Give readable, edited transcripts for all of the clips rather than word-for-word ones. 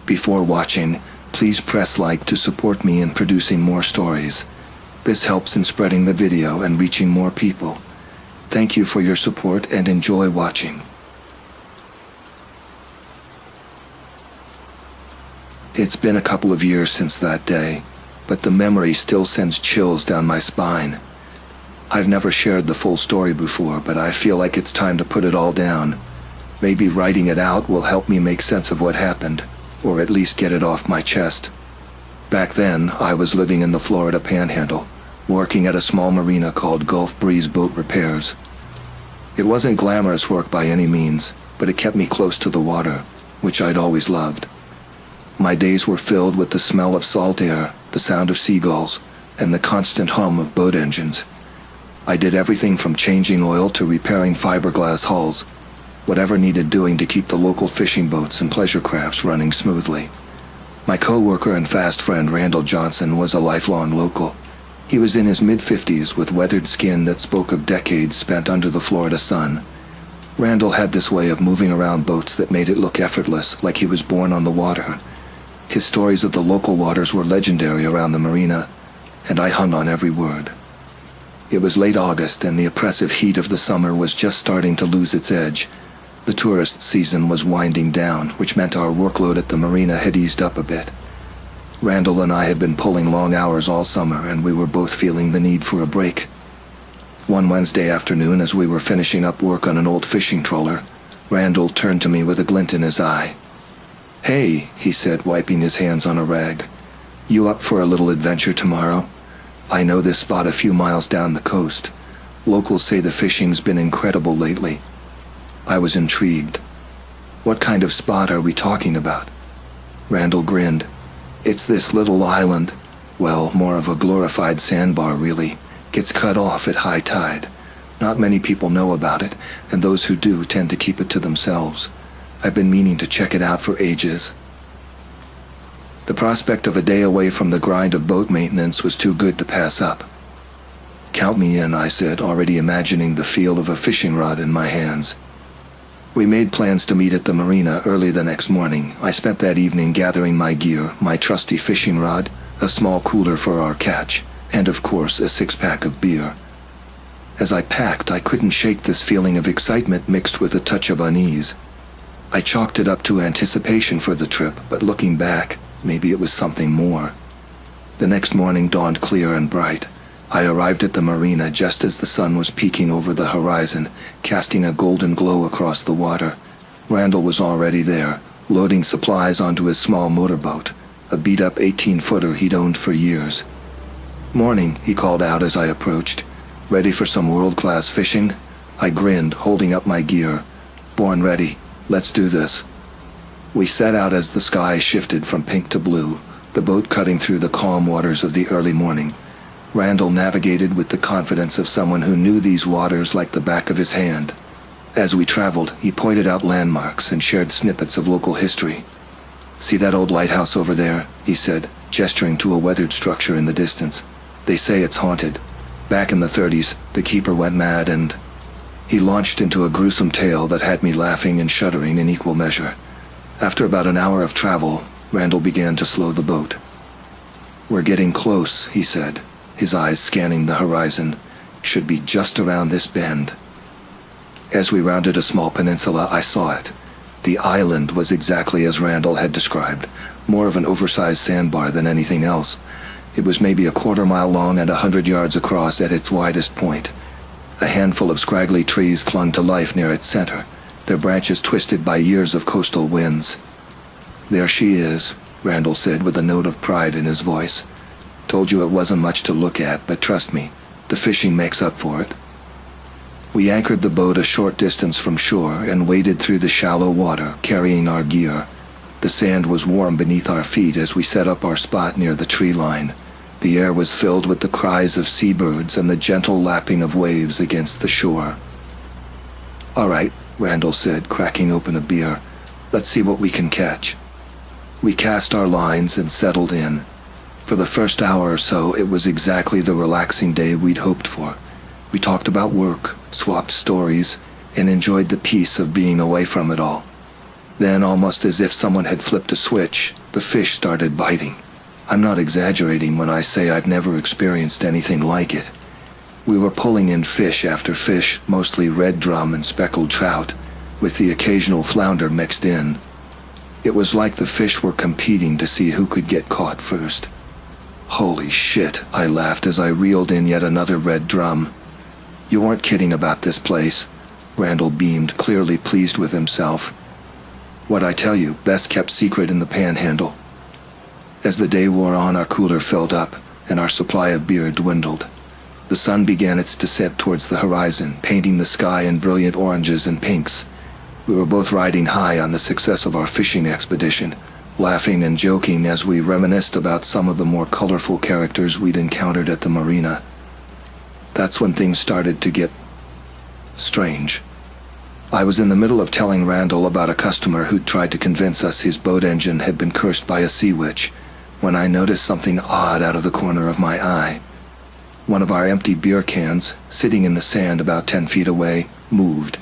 Before watching, please press like to support me in producing more stories. This helps in spreading the video and reaching more people. Thank you for your support and enjoy watching. It's been a couple of years since that day, but the memory still sends chills down my spine. I've never shared the full story before, but I feel like it's time to put it all down. Maybe writing it out will help me make sense of what happened, or at least get it off my chest. Back then, I was living in the Florida Panhandle, working at a small marina called Gulf Breeze Boat Repairs. It wasn't glamorous work by any means, but it kept me close to the water, which I'd always loved. My days were filled with the smell of salt air, the sound of seagulls, and the constant hum of boat engines. I did everything from changing oil to repairing fiberglass hulls, whatever needed doing to keep the local fishing boats and pleasure crafts running smoothly. My co-worker and fast friend Randall Johnson was a lifelong local. He was in his mid-50s with weathered skin that spoke of decades spent under the Florida sun. Randall had this way of moving around boats that made it look effortless, like he was born on the water. His stories of the local waters were legendary around the marina, and I hung on every word. It was late August, and the oppressive heat of the summer was just starting to lose its edge. The tourist season was winding down, which meant our workload at the marina had eased up a bit. Randall and I had been pulling long hours all summer, and we were both feeling the need for a break. One Wednesday afternoon, as we were finishing up work on an old fishing trawler, Randall turned to me with a glint in his eye. "Hey," he said, wiping his hands on a rag. "You up for a little adventure tomorrow? I know this spot a few miles down the coast. Locals say the fishing's been incredible lately." I was intrigued. "What kind of spot are we talking about?" Randall grinned. "It's this little island. Well, more of a glorified sandbar, really. Gets cut off at high tide. Not many people know about it, and those who do tend to keep it to themselves. I've been meaning to check it out for ages." The prospect of a day away from the grind of boat maintenance was too good to pass up. "Count me in," I said, already imagining the feel of a fishing rod in my hands. We made plans to meet at the marina early the next morning. I spent that evening gathering my gear, my trusty fishing rod, a small cooler for our catch, and of course a six-pack of beer. As I packed, I couldn't shake this feeling of excitement mixed with a touch of unease. I chalked it up to anticipation for the trip, but looking back, maybe it was something more. The next morning dawned clear and bright. I arrived at the marina just as the sun was peeking over the horizon, casting a golden glow across the water. Randall was already there, loading supplies onto his small motorboat, a beat-up 18-footer he'd owned for years. "Morning," he called out as I approached. "Ready for some world-class fishing?" I grinned, holding up my gear. "Born ready. Let's do this." We set out as the sky shifted from pink to blue, the boat cutting through the calm waters of the early morning. Randall navigated with the confidence of someone who knew these waters like the back of his hand. As we traveled, he pointed out landmarks and shared snippets of local history. "See that old lighthouse over there?" he said, gesturing to a weathered structure in the distance. "They say it's haunted. Back in the 30s, the keeper went mad and—" He launched into a gruesome tale that had me laughing and shuddering in equal measure. After about an hour of travel, Randall began to slow the boat. "We're getting close," he said, his eyes scanning the horizon. "Should be just around this bend." As we rounded a small peninsula, I saw it. The island was exactly as Randall had described, more of an oversized sandbar than anything else. It was maybe a quarter-mile long and 100 yards across at its widest point. A handful of scraggly trees clung to life near its center, their branches twisted by years of coastal winds. "There she is," Randall said with a note of pride in his voice. "Told you it wasn't much to look at, but trust me, the fishing makes up for it." We anchored the boat a short distance from shore and waded through the shallow water, carrying our gear. The sand was warm beneath our feet as we set up our spot near the tree line. The air was filled with the cries of seabirds and the gentle lapping of waves against the shore. "All right," Randall said, cracking open a beer. "Let's see what we can catch." We cast our lines and settled in. For the first hour or so, it was exactly the relaxing day we'd hoped for. We talked about work, swapped stories, and enjoyed the peace of being away from it all. Then, almost as if someone had flipped a switch, the fish started biting. I'm not exaggerating when I say I've never experienced anything like it. We were pulling in fish after fish, mostly red drum and speckled trout, with the occasional flounder mixed in. It was like the fish were competing to see who could get caught first. Holy shit, I laughed as I reeled in yet another red drum. You aren't kidding about this place. Randall beamed, clearly pleased with himself. What I tell you, best kept secret in the panhandle. As the day wore on, our cooler filled up, and our supply of beer dwindled. The sun began its descent towards the horizon, painting the sky in brilliant oranges and pinks. We were both riding high on the success of our fishing expedition, laughing and joking as we reminisced about some of the more colorful characters we'd encountered at the marina. That's when things started to get strange. I was in the middle of telling Randall about a customer who'd tried to convince us his boat engine had been cursed by a sea witch, when I noticed something odd out of the corner of my eye. One of our empty beer cans, sitting in the sand about 10 feet away, moved.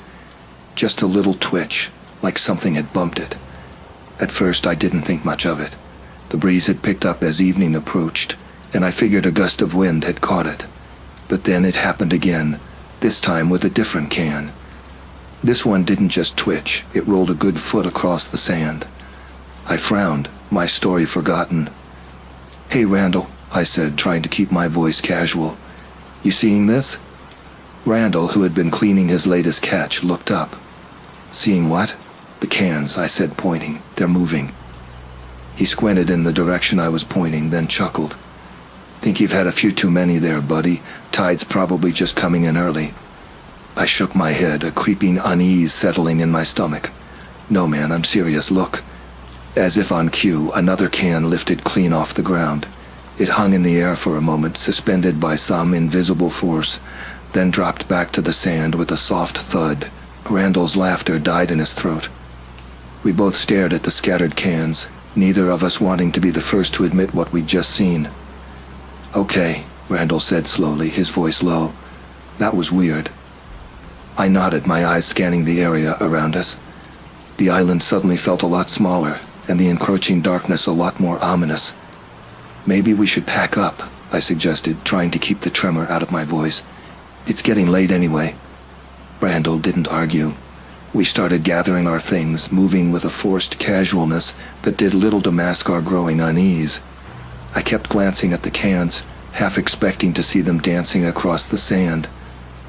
Just a little twitch, like something had bumped it. At first I didn't think much of it. The breeze had picked up as evening approached, and I figured a gust of wind had caught it. But then it happened again, this time with a different can. This one didn't just twitch, it rolled a good foot across the sand. I frowned, my story forgotten. "Hey, Randall," I said, trying to keep my voice casual. "You seeing this?" Randall, who had been cleaning his latest catch, looked up. "Seeing what?" "The cans," I said, pointing. "They're moving." He squinted in the direction I was pointing, then chuckled. "Think you've had a few too many there, buddy. Tide's probably just coming in early." I shook my head, a creeping unease settling in my stomach. "No, man, I'm serious, look." As if on cue, another can lifted clean off the ground. It hung in the air for a moment, suspended by some invisible force, then dropped back to the sand with a soft thud. Randall's laughter died in his throat. We both stared at the scattered cans, neither of us wanting to be the first to admit what we'd just seen. "Okay," Randall said slowly, his voice low. "That was weird." I nodded, my eyes scanning the area around us. The island suddenly felt a lot smaller, and the encroaching darkness a lot more ominous. "Maybe we should pack up," I suggested, trying to keep the tremor out of my voice. "It's getting late anyway." Randall didn't argue. We started gathering our things, moving with a forced casualness that did little to mask our growing unease. I kept glancing at the cans, half expecting to see them dancing across the sand.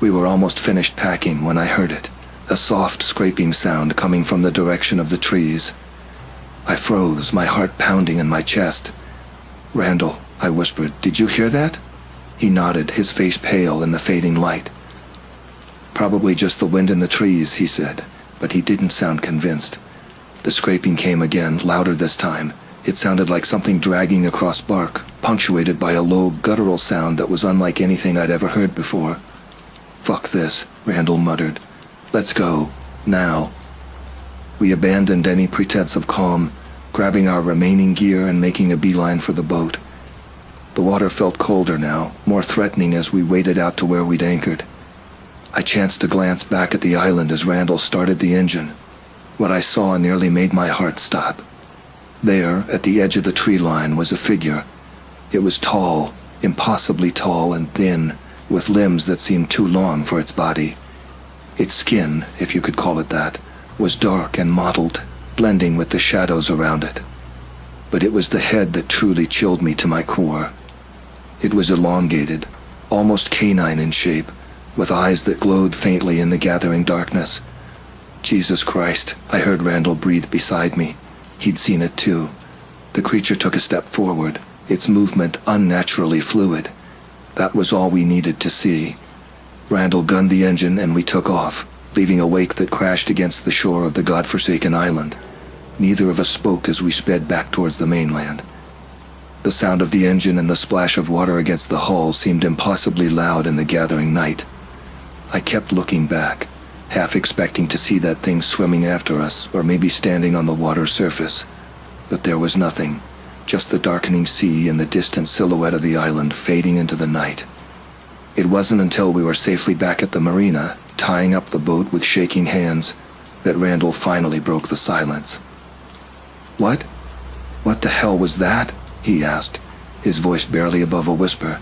We were almost finished packing when I heard it, a soft scraping sound coming from the direction of the trees. I froze, my heart pounding in my chest. "Randall," I whispered, "did you hear that?" He nodded, his face pale in the fading light. "Probably just the wind in the trees," he said, but he didn't sound convinced. The scraping came again, louder this time. It sounded like something dragging across bark, punctuated by a low, guttural sound that was unlike anything I'd ever heard before. "Fuck this," Randall muttered. "Let's go. Now." We abandoned any pretense of calm, grabbing our remaining gear and making a beeline for the boat. The water felt colder now, more threatening as we waded out to where we'd anchored. I chanced to glance back at the island as Randall started the engine. What I saw nearly made my heart stop. There, at the edge of the tree line, was a figure. It was tall, impossibly tall and thin, with limbs that seemed too long for its body. Its skin, if you could call it that, was dark and mottled, blending with the shadows around it. But it was the head that truly chilled me to my core. It was elongated, almost canine in shape, with eyes that glowed faintly in the gathering darkness. "Jesus Christ," I heard Randall breathe beside me. He'd seen it too. The creature took a step forward, its movement unnaturally fluid. That was all we needed to see. Randall gunned the engine and we took off, leaving a wake that crashed against the shore of the godforsaken island. Neither of us spoke as we sped back towards the mainland. The sound of the engine and the splash of water against the hull seemed impossibly loud in the gathering night. I kept looking back, half expecting to see that thing swimming after us, or maybe standing on the water's surface. But there was nothing, just the darkening sea and the distant silhouette of the island fading into the night. It wasn't until we were safely back at the marina, tying up the boat with shaking hands, that Randall finally broke the silence. "What? What the hell was that?" he asked, his voice barely above a whisper.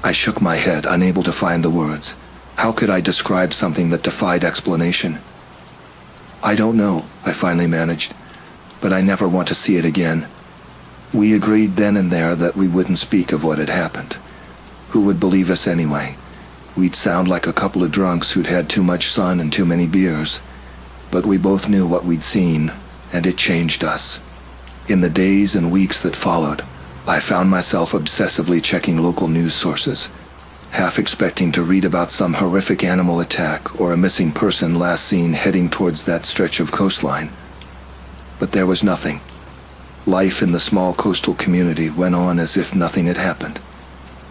I shook my head, unable to find the words. How could I describe something that defied explanation? "I don't know," I finally managed, "but I never want to see it again." We agreed then and there that we wouldn't speak of what had happened. Who would believe us anyway? We'd sound like a couple of drunks who'd had too much sun and too many beers. But we both knew what we'd seen, and it changed us. In the days and weeks that followed, I found myself obsessively checking local news sources, half expecting to read about some horrific animal attack or a missing person last seen heading towards that stretch of coastline. But there was nothing. Life in the small coastal community went on as if nothing had happened.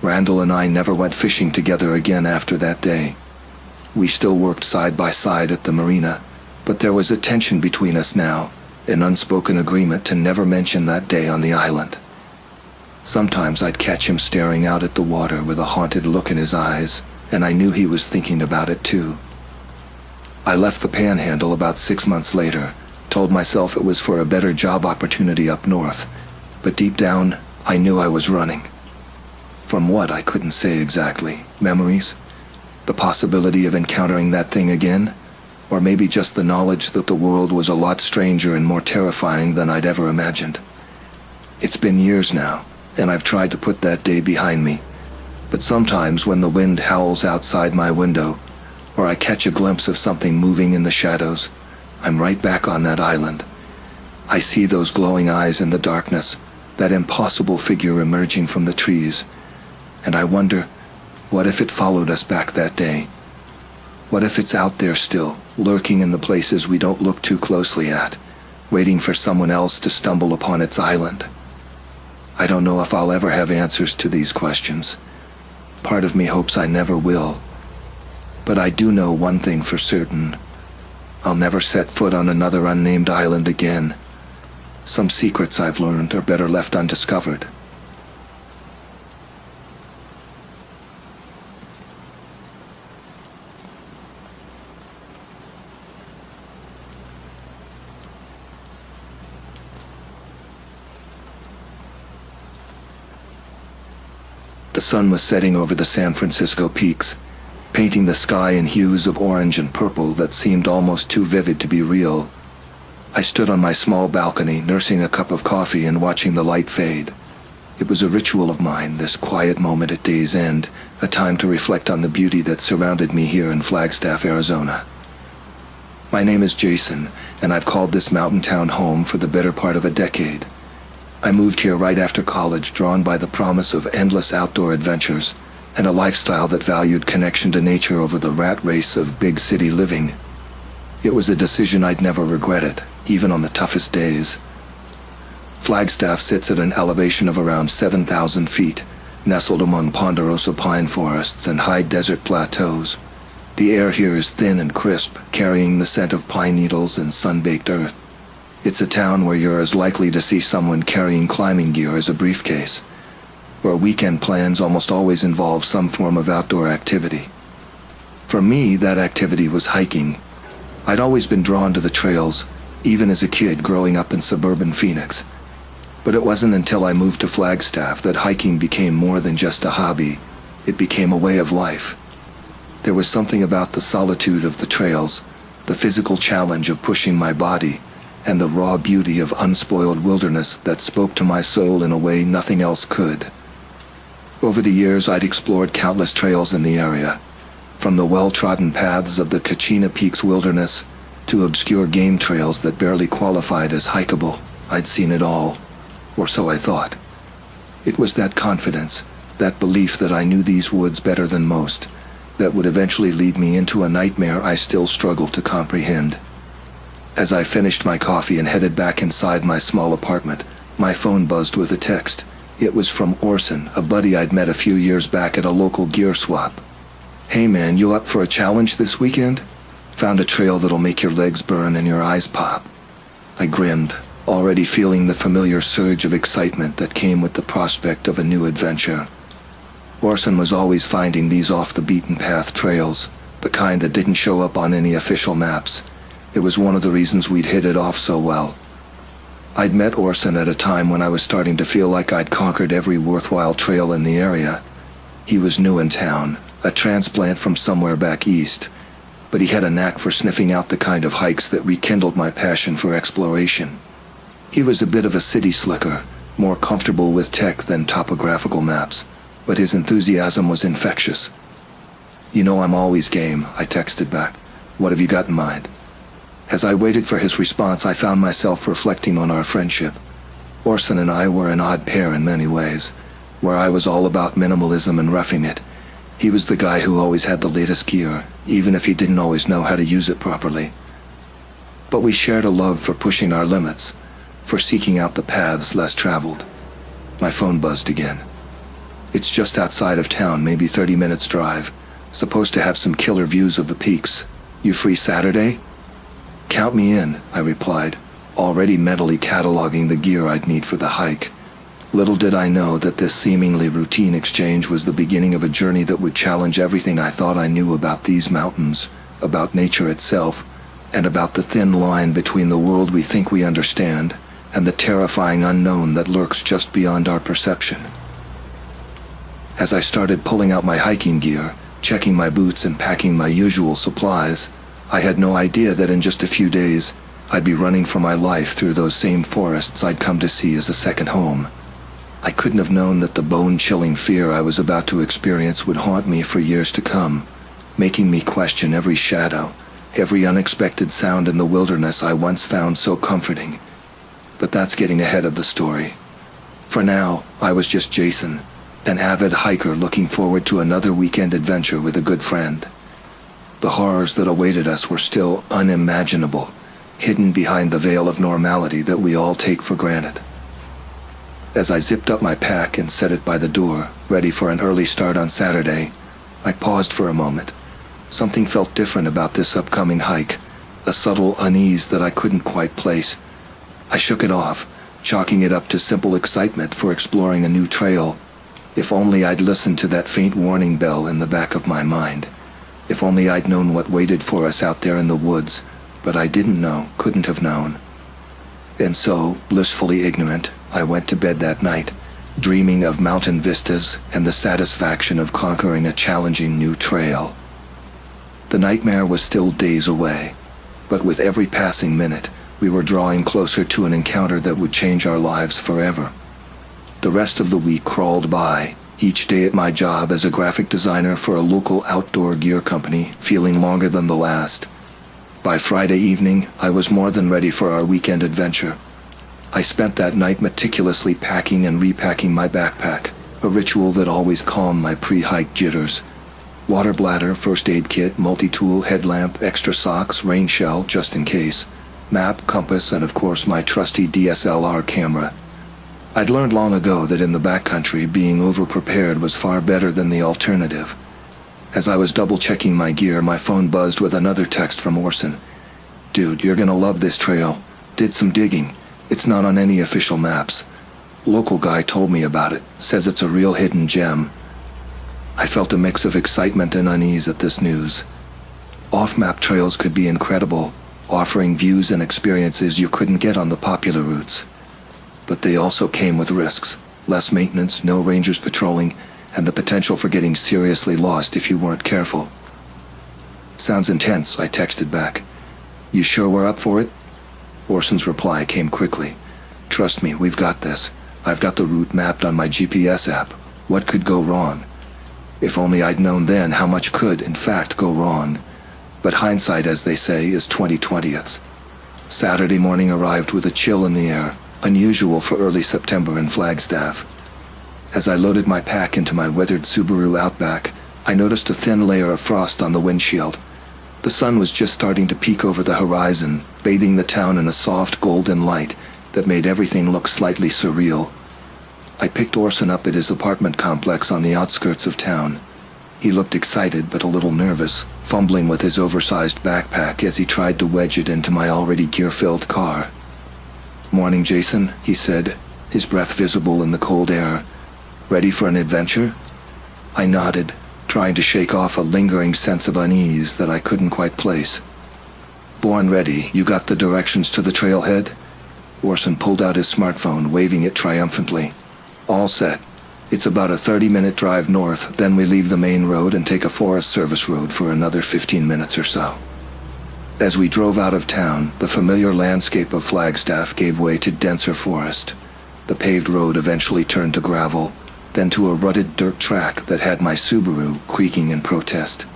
Randall and I never went fishing together again after that day. We still worked side by side at the marina, but there was a tension between us now, an unspoken agreement to never mention that day on the island. Sometimes I'd catch him staring out at the water with a haunted look in his eyes, and I knew he was thinking about it too. I left the Panhandle about 6 months later, told myself it was for a better job opportunity up north, but deep down, I knew I was running. From what, I couldn't say exactly. Memories? The possibility of encountering that thing again? Or maybe just the knowledge that the world was a lot stranger and more terrifying than I'd ever imagined. It's been years now, and I've tried to put that day behind me. But sometimes when the wind howls outside my window, or I catch a glimpse of something moving in the shadows, I'm right back on that island. I see those glowing eyes in the darkness, that impossible figure emerging from the trees, and I wonder, what if it followed us back that day? What if it's out there still, lurking in the places we don't look too closely at, waiting for someone else to stumble upon its island? I don't know if I'll ever have answers to these questions. Part of me hopes I never will. But I do know one thing for certain. I'll never set foot on another unnamed island again. Some secrets I've learned are better left undiscovered. The sun was setting over the San Francisco peaks, painting the sky in hues of orange and purple that seemed almost too vivid to be real. I stood on my small balcony, nursing a cup of coffee and watching the light fade. It was a ritual of mine, this quiet moment at day's end, a time to reflect on the beauty that surrounded me here in Flagstaff, Arizona. My name is Jason, and I've called this mountain town home for the better part of a decade. I moved here right after college, drawn by the promise of endless outdoor adventures and a lifestyle that valued connection to nature over the rat race of big city living. It was a decision I'd never regretted, even on the toughest days. Flagstaff sits at an elevation of around 7,000 feet, nestled among ponderosa pine forests and high desert plateaus. The air here is thin and crisp, carrying the scent of pine needles and sun-baked earth. It's a town where you're as likely to see someone carrying climbing gear as a briefcase, where weekend plans almost always involve some form of outdoor activity. For me, that activity was hiking. I'd always been drawn to the trails, even as a kid growing up in suburban Phoenix. But it wasn't until I moved to Flagstaff that hiking became more than just a hobby. It became a way of life. There was something about the solitude of the trails, the physical challenge of pushing my body, and the raw beauty of unspoiled wilderness that spoke to my soul in a way nothing else could. Over the years, I'd explored countless trails in the area, from the well-trodden paths of the Kachina Peaks wilderness to obscure game trails that barely qualified as hikeable. I'd seen it all, or so I thought. It was that confidence, that belief that I knew these woods better than most, that would eventually lead me into a nightmare I still struggle to comprehend. As I finished my coffee and headed back inside my small apartment, my phone buzzed with a text. It was from Orson, a buddy I'd met a few years back at a local gear swap. "Hey man, you up for a challenge this weekend? Found a trail that'll make your legs burn and your eyes pop." I grinned, already feeling the familiar surge of excitement that came with the prospect of a new adventure. Orson was always finding these off-the-beaten-path trails, the kind that didn't show up on any official maps. It was one of the reasons we'd hit it off so well. I'd met Orson at a time when I was starting to feel like I'd conquered every worthwhile trail in the area. He was new in town, a transplant from somewhere back east, but he had a knack for sniffing out the kind of hikes that rekindled my passion for exploration. He was a bit of a city slicker, more comfortable with tech than topographical maps, but his enthusiasm was infectious. "You know I'm always game," I texted back. "What have you got in mind?" As I waited for his response, I found myself reflecting on our friendship. Orson and I were an odd pair in many ways. Where I was all about minimalism and roughing it, he was the guy who always had the latest gear, even if he didn't always know how to use it properly. But we shared a love for pushing our limits, for seeking out the paths less traveled. My phone buzzed again. "It's just outside of town, maybe 30 minutes drive. Supposed to have some killer views of the peaks. You free Saturday?" "Count me in," I replied, already mentally cataloging the gear I'd need for the hike. Little did I know that this seemingly routine exchange was the beginning of a journey that would challenge everything I thought I knew about these mountains, about nature itself, and about the thin line between the world we think we understand and the terrifying unknown that lurks just beyond our perception. As I started pulling out my hiking gear, checking my boots and packing my usual supplies, I had no idea that in just a few days, I'd be running for my life through those same forests I'd come to see as a second home. I couldn't have known that the bone-chilling fear I was about to experience would haunt me for years to come, making me question every shadow, every unexpected sound in the wilderness I once found so comforting. But that's getting ahead of the story. For now, I was just Jason, an avid hiker looking forward to another weekend adventure with a good friend. The horrors that awaited us were still unimaginable, hidden behind the veil of normality that we all take for granted. As I zipped up my pack and set it by the door, ready for an early start on Saturday, I paused for a moment. Something felt different about this upcoming hike, a subtle unease that I couldn't quite place. I shook it off, chalking it up to simple excitement for exploring a new trail. If only I'd listened to that faint warning bell in the back of my mind. If only I'd known what waited for us out there in the woods, but I didn't know, couldn't have known. And so, blissfully ignorant, I went to bed that night, dreaming of mountain vistas and the satisfaction of conquering a challenging new trail. The nightmare was still days away, but with every passing minute, we were drawing closer to an encounter that would change our lives forever. The rest of the week crawled by, each day at my job as a graphic designer for a local outdoor gear company feeling longer than the last. By Friday evening, I was more than ready for our weekend adventure. I spent that night meticulously packing and repacking my backpack, a ritual that always calmed my pre-hike jitters. Water bladder, first aid kit, multi-tool, headlamp, extra socks, rain shell, just in case, map, compass, and of course my trusty DSLR camera. I'd learned long ago that in the backcountry, being over-prepared was far better than the alternative. As I was double-checking my gear, my phone buzzed with another text from Orson. "Dude, you're gonna love this trail. Did some digging. It's not on any official maps. Local guy told me about it. Says it's a real hidden gem." I felt a mix of excitement and unease at this news. Off-map trails could be incredible, offering views and experiences you couldn't get on the popular routes. But they also came with risks, less maintenance, no rangers patrolling, and the potential for getting seriously lost if you weren't careful. "Sounds intense," I texted back. "You sure we're up for it?" Orson's reply came quickly. "Trust me, we've got this. I've got the route mapped on my GPS app. What could go wrong?" If only I'd known then how much could, in fact, go wrong. But hindsight, as they say, is 20/20th. Saturday morning arrived with a chill in the air, unusual for early September in Flagstaff. As I loaded my pack into my weathered Subaru Outback, I noticed a thin layer of frost on the windshield. The sun was just starting to peek over the horizon, bathing the town in a soft golden light that made everything look slightly surreal. I picked Orson up at his apartment complex on the outskirts of town. He looked excited but a little nervous, fumbling with his oversized backpack as he tried to wedge it into my already gear-filled car. "Morning, Jason," he said, his breath visible in the cold air. "Ready for an adventure?" I nodded, trying to shake off a lingering sense of unease that I couldn't quite place. Born ready, you got the directions to the trailhead? Orson pulled out his smartphone, waving it triumphantly. All set. It's about a 30-minute drive north, then we leave the main road and take a Forest Service road for another 15 minutes or so. As we drove out of town, the familiar landscape of Flagstaff gave way to denser forest. The paved road eventually turned to gravel, then to a rutted dirt track that had my Subaru creaking in protest.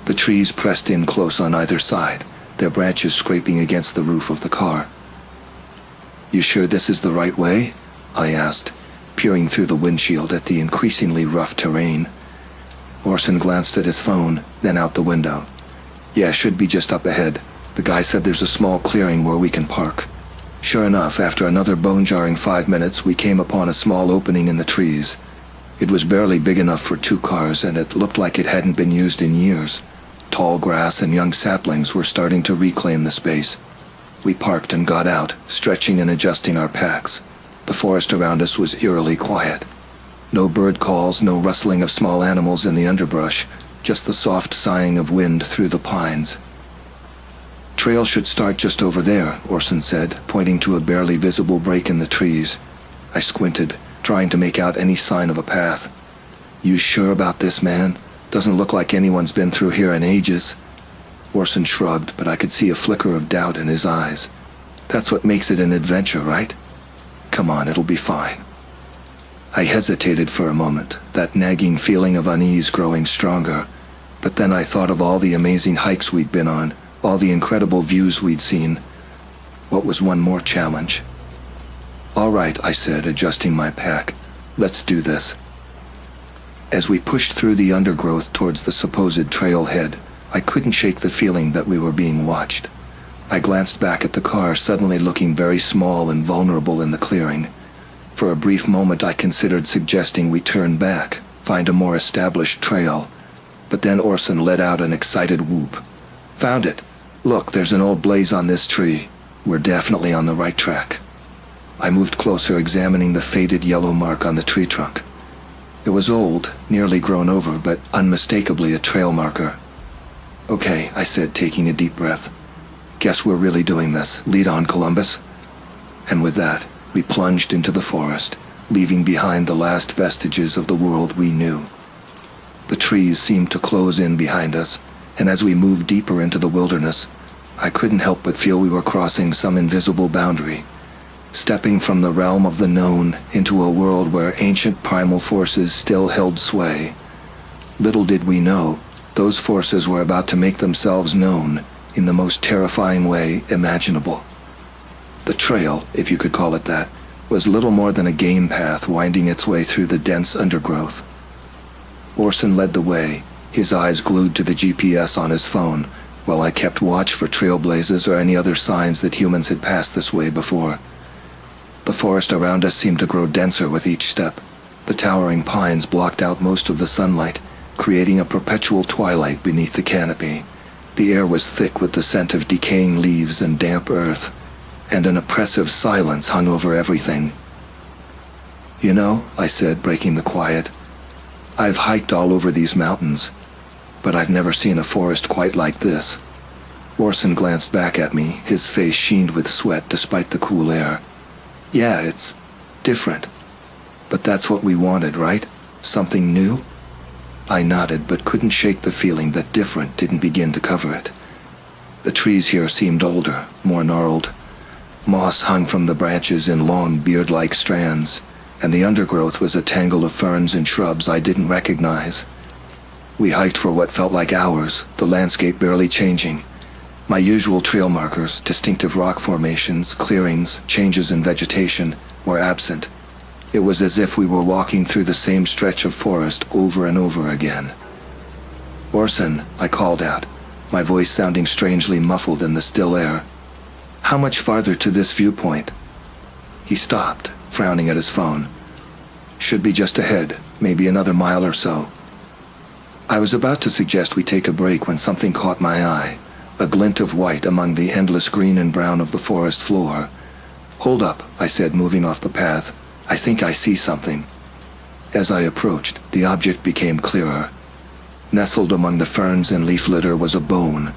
The trees pressed in close on either side, their branches scraping against the roof of the car. "You sure this is the right way?" I asked, peering through the windshield at the increasingly rough terrain. Orson glanced at his phone, then out the window. "Yeah, should be just up ahead. The guy said there's a small clearing where we can park." Sure enough, after another bone-jarring 5 minutes, we came upon a small opening in the trees. It was barely big enough for 2 cars, and it looked like it hadn't been used in years. Tall grass and young saplings were starting to reclaim the space. We parked and got out, stretching and adjusting our packs. The forest around us was eerily quiet. No bird calls, no rustling of small animals in the underbrush, just the soft sighing of wind through the pines. "Trail should start just over there," Orson said, pointing to a barely visible break in the trees. I squinted, trying to make out any sign of a path. "You sure about this, man? Doesn't look like anyone's been through here in ages." Orson shrugged, but I could see a flicker of doubt in his eyes. "That's what makes it an adventure, right? Come on, it'll be fine." I hesitated for a moment, that nagging feeling of unease growing stronger. But then I thought of all the amazing hikes we'd been on, all the incredible views we'd seen. What was one more challenge? "All right," I said, adjusting my pack. "Let's do this." As we pushed through the undergrowth towards the supposed trailhead, I couldn't shake the feeling that we were being watched. I glanced back at the car, suddenly looking very small and vulnerable in the clearing. For a brief moment I considered suggesting we turn back, find a more established trail. But then Orson let out an excited whoop. "Found it! Look, there's an old blaze on this tree. We're definitely on the right track." I moved closer, examining the faded yellow mark on the tree trunk. It was old, nearly grown over, but unmistakably a trail marker. "Okay," I said, taking a deep breath. "Guess we're really doing this. Lead on, Columbus." And with that, we plunged into the forest, leaving behind the last vestiges of the world we knew. The trees seemed to close in behind us, and as we moved deeper into the wilderness, I couldn't help but feel we were crossing some invisible boundary, stepping from the realm of the known into a world where ancient primal forces still held sway. Little did we know, those forces were about to make themselves known in the most terrifying way imaginable. The trail, if you could call it that, was little more than a game path winding its way through the dense undergrowth. Orson led the way, his eyes glued to the GPS on his phone, while I kept watch for trailblazes or any other signs that humans had passed this way before. The forest around us seemed to grow denser with each step. The towering pines blocked out most of the sunlight, creating a perpetual twilight beneath the canopy. The air was thick with the scent of decaying leaves and damp earth, and an oppressive silence hung over everything. "You know," I said, breaking the quiet, "I've hiked all over these mountains, but I've never seen a forest quite like this." Orson glanced back at me, his face sheened with sweat despite the cool air. "Yeah, it's different. But that's what we wanted, right? Something new?" I nodded, but couldn't shake the feeling that different didn't begin to cover it. The trees here seemed older, more gnarled. Moss hung from the branches in long beard-like strands, and the undergrowth was a tangle of ferns and shrubs I didn't recognize. We hiked for what felt like hours, the landscape barely changing. My usual trail markers, distinctive rock formations, clearings, changes in vegetation, were absent. It was as if we were walking through the same stretch of forest over and over again. "Orson," I called out, my voice sounding strangely muffled in the still air. "How much farther to this viewpoint?" He stopped, frowning at his phone. "Should be just ahead, maybe another mile or so." I was about to suggest we take a break when something caught my eye, a glint of white among the endless green and brown of the forest floor. "Hold up," I said, moving off the path. "I think I see something." As I approached, the object became clearer. Nestled among the ferns and leaf litter was a bone,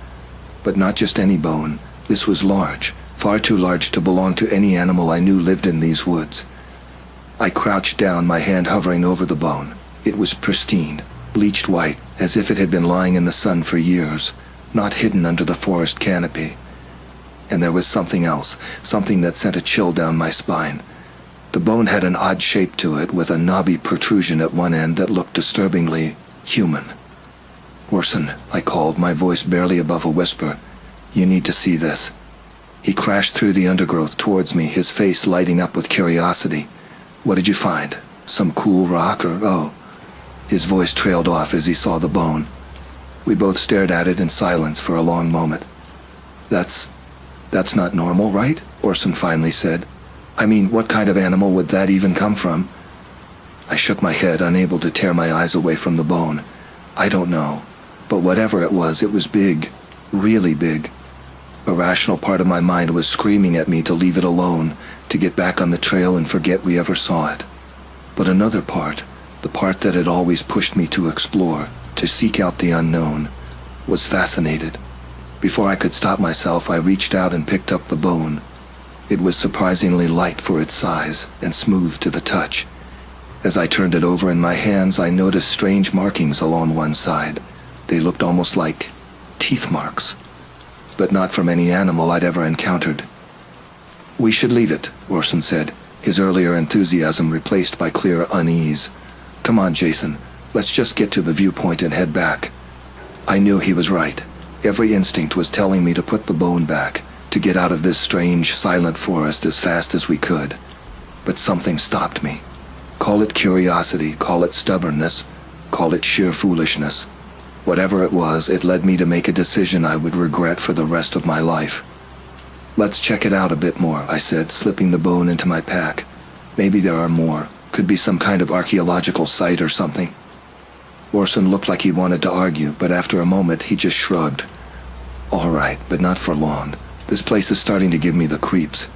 but not just any bone, This was large, far too large to belong to any animal I knew lived in these woods. I crouched down, my hand hovering over the bone. It was pristine, bleached white, as if it had been lying in the sun for years, not hidden under the forest canopy. And there was something else, something that sent a chill down my spine. The bone had an odd shape to it, with a knobby protrusion at one end that looked disturbingly human. "Orson," I called, my voice barely above a whisper. "You need to see this." He crashed through the undergrowth towards me, his face lighting up with curiosity. "What did you find? Some cool rock or oh?" His voice trailed off as he saw the bone. We both stared at it in silence for a long moment. That's not normal, right?" Orson finally said. "I mean, what kind of animal would that even come from?" I shook my head, unable to tear my eyes away from the bone. "I don't know. But whatever it was big. Really big." A rational part of my mind was screaming at me to leave it alone, to get back on the trail and forget we ever saw it. But another part, the part that had always pushed me to explore, to seek out the unknown, was fascinated. Before I could stop myself, I reached out and picked up the bone. It was surprisingly light for its size and smooth to the touch. As I turned it over in my hands, I noticed strange markings along one side. They looked almost like teeth marks, but not from any animal I'd ever encountered. "We should leave it," Orson said, his earlier enthusiasm replaced by clear unease. "Come on, Jason. Let's just get to the viewpoint and head back." I knew he was right. Every instinct was telling me to put the bone back, to get out of this strange, silent forest as fast as we could. But something stopped me. Call it curiosity, call it stubbornness, call it sheer foolishness. Whatever it was, it led me to make a decision I would regret for the rest of my life. "Let's check it out a bit more," I said, slipping the bone into my pack. "Maybe there are more. Could be some kind of archaeological site or something." Orson looked like he wanted to argue, but after a moment he just shrugged. "All right, but not for long. This place is starting to give me the creeps."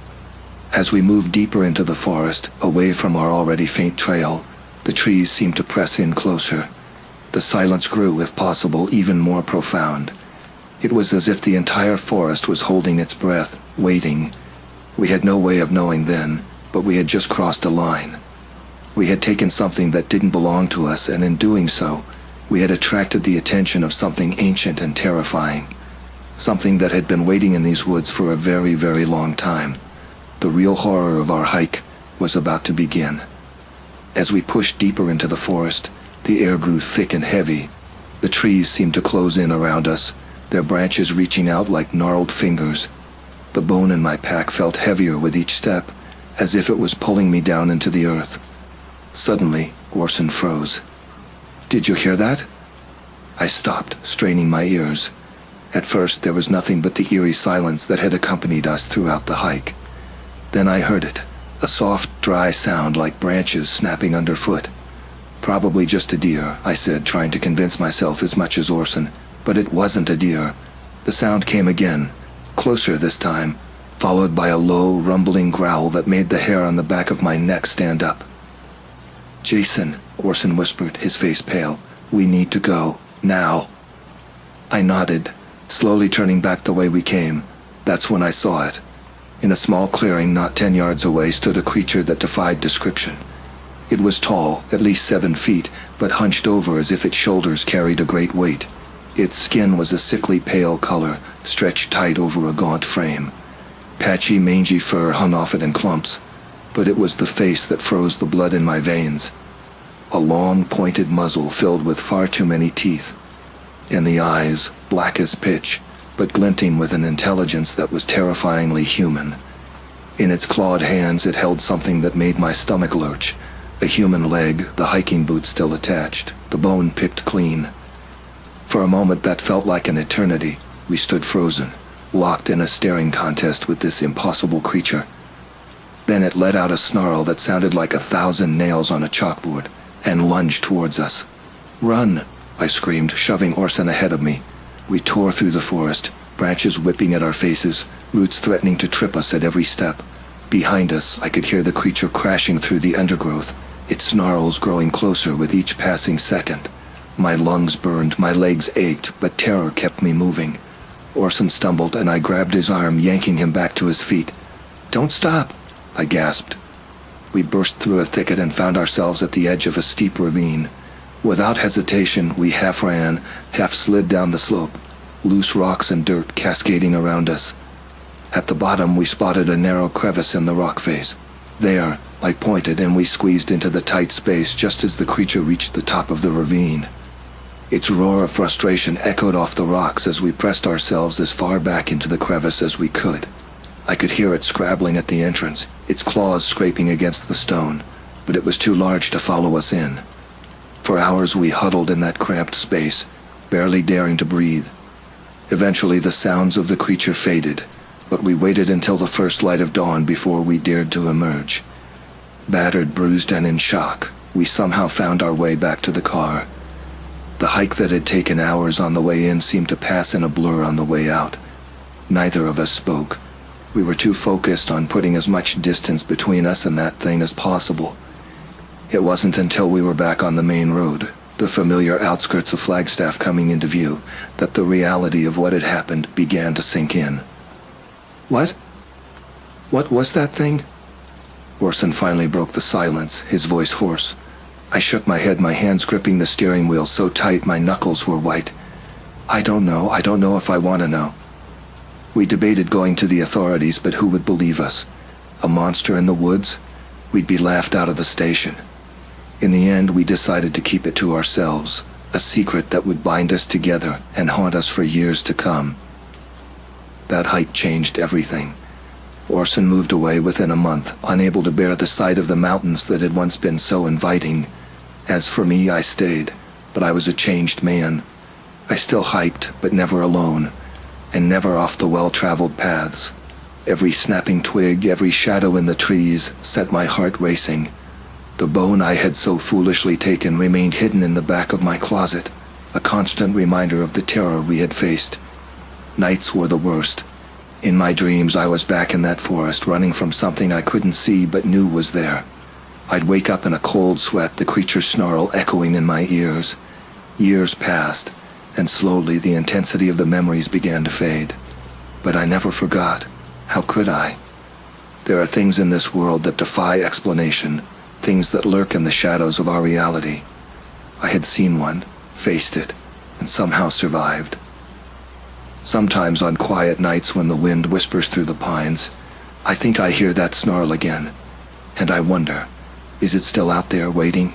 As we moved deeper into the forest, away from our already faint trail, the trees seemed to press in closer. The silence grew, if possible, even more profound. It was as if the entire forest was holding its breath, waiting. We had no way of knowing then, but we had just crossed a line. We had taken something that didn't belong to us, and in doing so, we had attracted the attention of something ancient and terrifying. Something that had been waiting in these woods for a very, very long time. The real horror of our hike was about to begin. As we pushed deeper into the forest, the air grew thick and heavy. The trees seemed to close in around us, their branches reaching out like gnarled fingers. The bone in my pack felt heavier with each step, as if it was pulling me down into the earth. Suddenly, Orson froze. "Did you hear that?" I stopped, straining my ears. At first, there was nothing but the eerie silence that had accompanied us throughout the hike. Then I heard it, a soft, dry sound like branches snapping underfoot. "Probably just a deer," I said, trying to convince myself as much as Orson. But it wasn't a deer. The sound came again, closer this time, followed by a low, rumbling growl that made the hair on the back of my neck stand up. "Jason," Orson whispered, his face pale. "We need to go. Now." I nodded, slowly turning back the way we came. That's when I saw it. In a small clearing not 10 yards away stood a creature that defied description. It was tall, at least 7 feet, but hunched over as if its shoulders carried a great weight. Its skin was a sickly pale color, stretched tight over a gaunt frame. Patchy, mangy fur hung off it in clumps, but it was the face that froze the blood in my veins. A long, pointed muzzle filled with far too many teeth, and the eyes, black as pitch, but glinting with an intelligence that was terrifyingly human. In its clawed hands it held something that made my stomach lurch, a human leg, the hiking boot still attached, the bone picked clean. For a moment that felt like an eternity. We stood frozen, locked in a staring contest with this impossible creature. Then it let out a snarl that sounded like 1,000 nails on a chalkboard, and lunged towards us. "Run!" I screamed, shoving Orson ahead of me. We tore through the forest, branches whipping at our faces, roots threatening to trip us at every step. Behind us, I could hear the creature crashing through the undergrowth, its snarls growing closer with each passing second. My lungs burned, my legs ached, but terror kept me moving. Orson stumbled, and I grabbed his arm, yanking him back to his feet. "Don't stop," I gasped. We burst through a thicket and found ourselves at the edge of a steep ravine. Without hesitation, we half ran, half slid down the slope, loose rocks and dirt cascading around us. At the bottom, we spotted a narrow crevice in the rock face. "There," I pointed, and we squeezed into the tight space just as the creature reached the top of the ravine. Its roar of frustration echoed off the rocks as we pressed ourselves as far back into the crevice as we could. I could hear it scrabbling at the entrance, its claws scraping against the stone, but it was too large to follow us in. For hours we huddled in that cramped space, barely daring to breathe. Eventually the sounds of the creature faded, but we waited until the first light of dawn before we dared to emerge. Battered, bruised, and in shock, we somehow found our way back to the car. The hike that had taken hours on the way in seemed to pass in a blur on the way out. Neither of us spoke. We were too focused on putting as much distance between us and that thing as possible. It wasn't until we were back on the main road, the familiar outskirts of Flagstaff coming into view, that the reality of what had happened began to sink in. "What? What was that thing?" Orson finally broke the silence, his voice hoarse. I shook my head, my hands gripping the steering wheel so tight my knuckles were white. I don't know if I want to know." We debated going to the authorities, but who would believe us? A monster in the woods? We'd be laughed out of the station. In the end, we decided to keep it to ourselves, a secret that would bind us together and haunt us for years to come. That hike changed everything. Orson moved away within a month, unable to bear the sight of the mountains that had once been so inviting. As for me, I stayed, but I was a changed man. I still hiked, but never alone, and never off the well-traveled paths. Every snapping twig, every shadow in the trees set my heart racing. The bone I had so foolishly taken remained hidden in the back of my closet, a constant reminder of the terror we had faced. Nights were the worst. In my dreams, I was back in that forest, running from something I couldn't see but knew was there. I'd wake up in a cold sweat, the creature's snarl echoing in my ears. Years passed, and slowly the intensity of the memories began to fade. But I never forgot. How could I? There are things in this world that defy explanation, things that lurk in the shadows of our reality. I had seen one, faced it, and somehow survived. Sometimes on quiet nights when the wind whispers through the pines, I think I hear that snarl again, and I wonder, is it still out there waiting?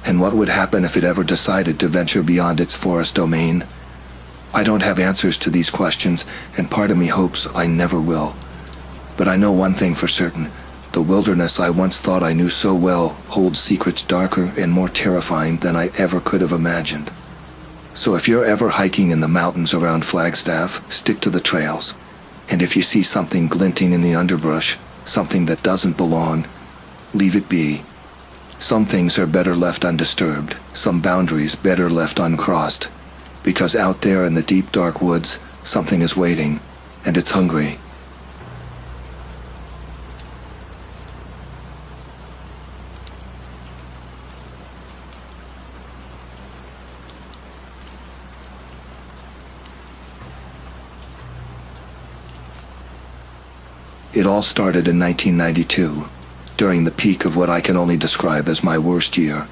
And what would happen if it ever decided to venture beyond its forest domain? I don't have answers to these questions, and part of me hopes I never will. But I know one thing for certain. The wilderness I once thought I knew so well holds secrets darker and more terrifying than I ever could have imagined. So if you're ever hiking in the mountains around Flagstaff, stick to the trails. And if you see something glinting in the underbrush, something that doesn't belong, leave it be. Some things are better left undisturbed, some boundaries better left uncrossed. Because out there in the deep dark woods, something is waiting, and it's hungry. It all started in 1992, during the peak of what I can only describe as my worst year.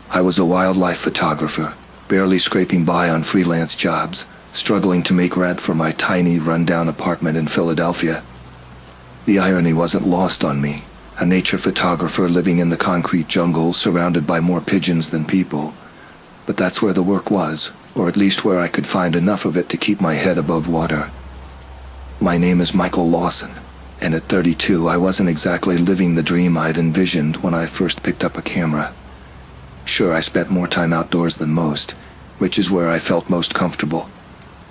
I was a wildlife photographer, barely scraping by on freelance jobs, struggling to make rent for my tiny, run-down apartment in Philadelphia. The irony wasn't lost on me, a nature photographer living in the concrete jungle surrounded by more pigeons than people. But that's where the work was, or at least where I could find enough of it to keep my head above water. My name is Michael Lawson, and at 32 I wasn't exactly living the dream I'd envisioned when I first picked up a camera. Sure, I spent more time outdoors than most, which is where I felt most comfortable.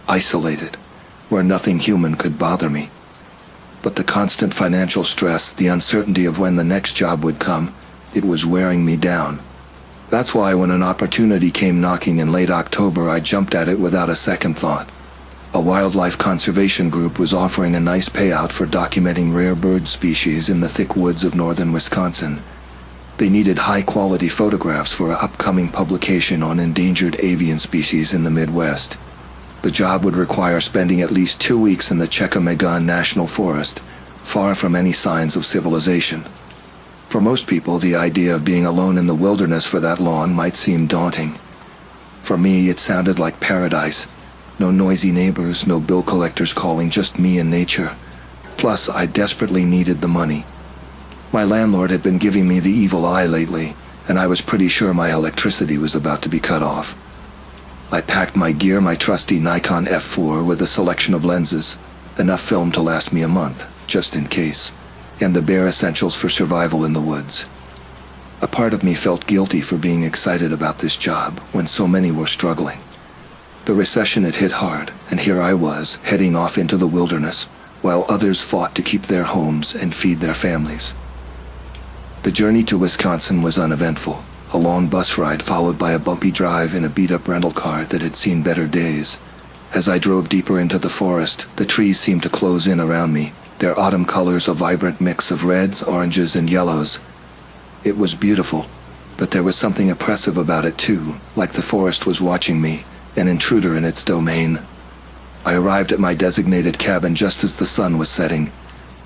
Isolated, where nothing human could bother me. But the constant financial stress, the uncertainty of when the next job would come, it was wearing me down. That's why when an opportunity came knocking in late October, I jumped at it without a second thought. A wildlife conservation group was offering a nice payout for documenting rare bird species in the thick woods of northern Wisconsin. They needed high-quality photographs for an upcoming publication on endangered avian species in the Midwest. The job would require spending at least 2 weeks in the Chekamegon National Forest, far from any signs of civilization. For most people, the idea of being alone in the wilderness for that long might seem daunting. For me, it sounded like paradise. No noisy neighbors, no bill collectors calling, just me and nature. Plus, I desperately needed the money. My landlord had been giving me the evil eye lately, and I was pretty sure my electricity was about to be cut off. I packed my gear, my trusty Nikon F4 with a selection of lenses, enough film to last me a month, just in case, and the bare essentials for survival in the woods. A part of me felt guilty for being excited about this job when so many were struggling. The recession had hit hard, and here I was, heading off into the wilderness, while others fought to keep their homes and feed their families. The journey to Wisconsin was uneventful, a long bus ride followed by a bumpy drive in a beat-up rental car that had seen better days. As I drove deeper into the forest, the trees seemed to close in around me, their autumn colors a vibrant mix of reds, oranges, and yellows. It was beautiful, but there was something oppressive about it too, like the forest was watching me, an intruder in its domain. I arrived at my designated cabin just as the sun was setting.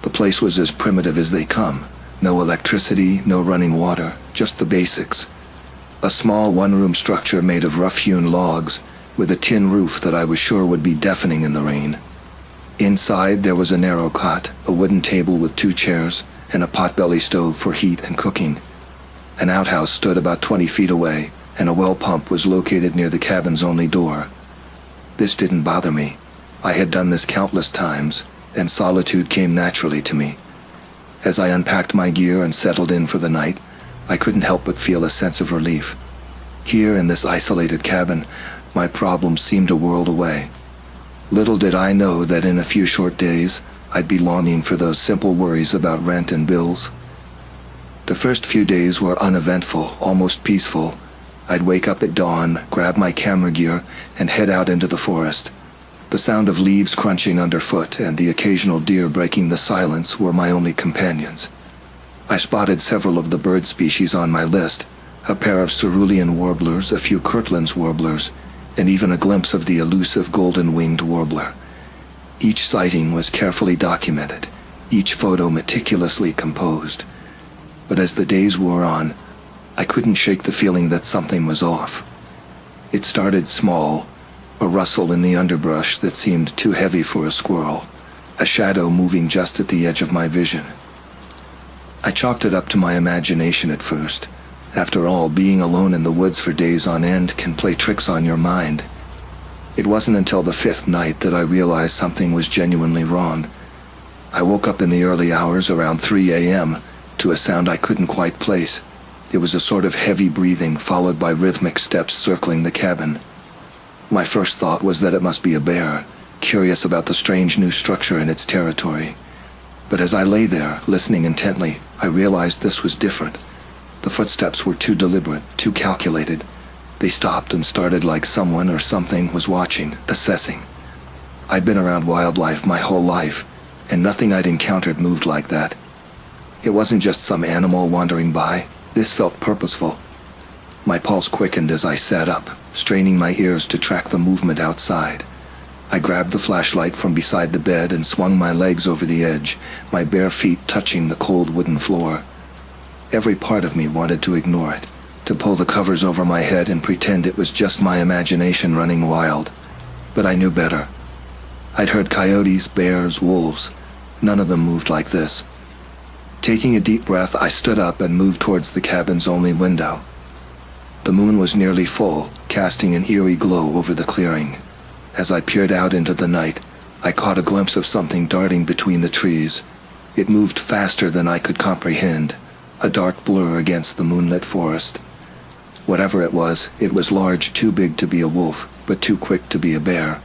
The place was as primitive as they come. No electricity, no running water, just the basics. A small one-room structure made of rough-hewn logs, with a tin roof that I was sure would be deafening in the rain. Inside there was a narrow cot, a wooden table with 2 chairs, and a potbelly stove for heat and cooking. An outhouse stood about 20 feet away, and a well pump was located near the cabin's only door. This didn't bother me. I had done this countless times, and solitude came naturally to me. As I unpacked my gear and settled in for the night, I couldn't help but feel a sense of relief. Here in this isolated cabin, my problems seemed a world away. Little did I know that in a few short days, I'd be longing for those simple worries about rent and bills. The first few days were uneventful, almost peaceful. I'd wake up at dawn, grab my camera gear, and head out into the forest. The sound of leaves crunching underfoot and the occasional deer breaking the silence were my only companions. I spotted several of the bird species on my list, a pair of cerulean warblers, a few Kirtland's warblers, and even a glimpse of the elusive golden-winged warbler. Each sighting was carefully documented, each photo meticulously composed. But as the days wore on, I couldn't shake the feeling that something was off. It started small, a rustle in the underbrush that seemed too heavy for a squirrel, a shadow moving just at the edge of my vision. I chalked it up to my imagination at first. After all, being alone in the woods for days on end can play tricks on your mind. It wasn't until the 5th night that I realized something was genuinely wrong. I woke up in the early hours around 3 a.m. to a sound I couldn't quite place. It was a sort of heavy breathing followed by rhythmic steps circling the cabin. My first thought was that it must be a bear, curious about the strange new structure in its territory. But as I lay there, listening intently, I realized this was different. The footsteps were too deliberate, too calculated. They stopped and started like someone or something was watching, assessing. I'd been around wildlife my whole life, and nothing I'd encountered moved like that. It wasn't just some animal wandering by. This felt purposeful. My pulse quickened as I sat up, straining my ears to track the movement outside. I grabbed the flashlight from beside the bed and swung my legs over the edge, my bare feet touching the cold wooden floor. Every part of me wanted to ignore it, to pull the covers over my head and pretend it was just my imagination running wild. But I knew better. I'd heard coyotes, bears, wolves. None of them moved like this. Taking a deep breath, I stood up and moved towards the cabin's only window. The moon was nearly full, casting an eerie glow over the clearing. As I peered out into the night, I caught a glimpse of something darting between the trees. It moved faster than I could comprehend, a dark blur against the moonlit forest. Whatever it was large, too big to be a wolf, but too quick to be a bear.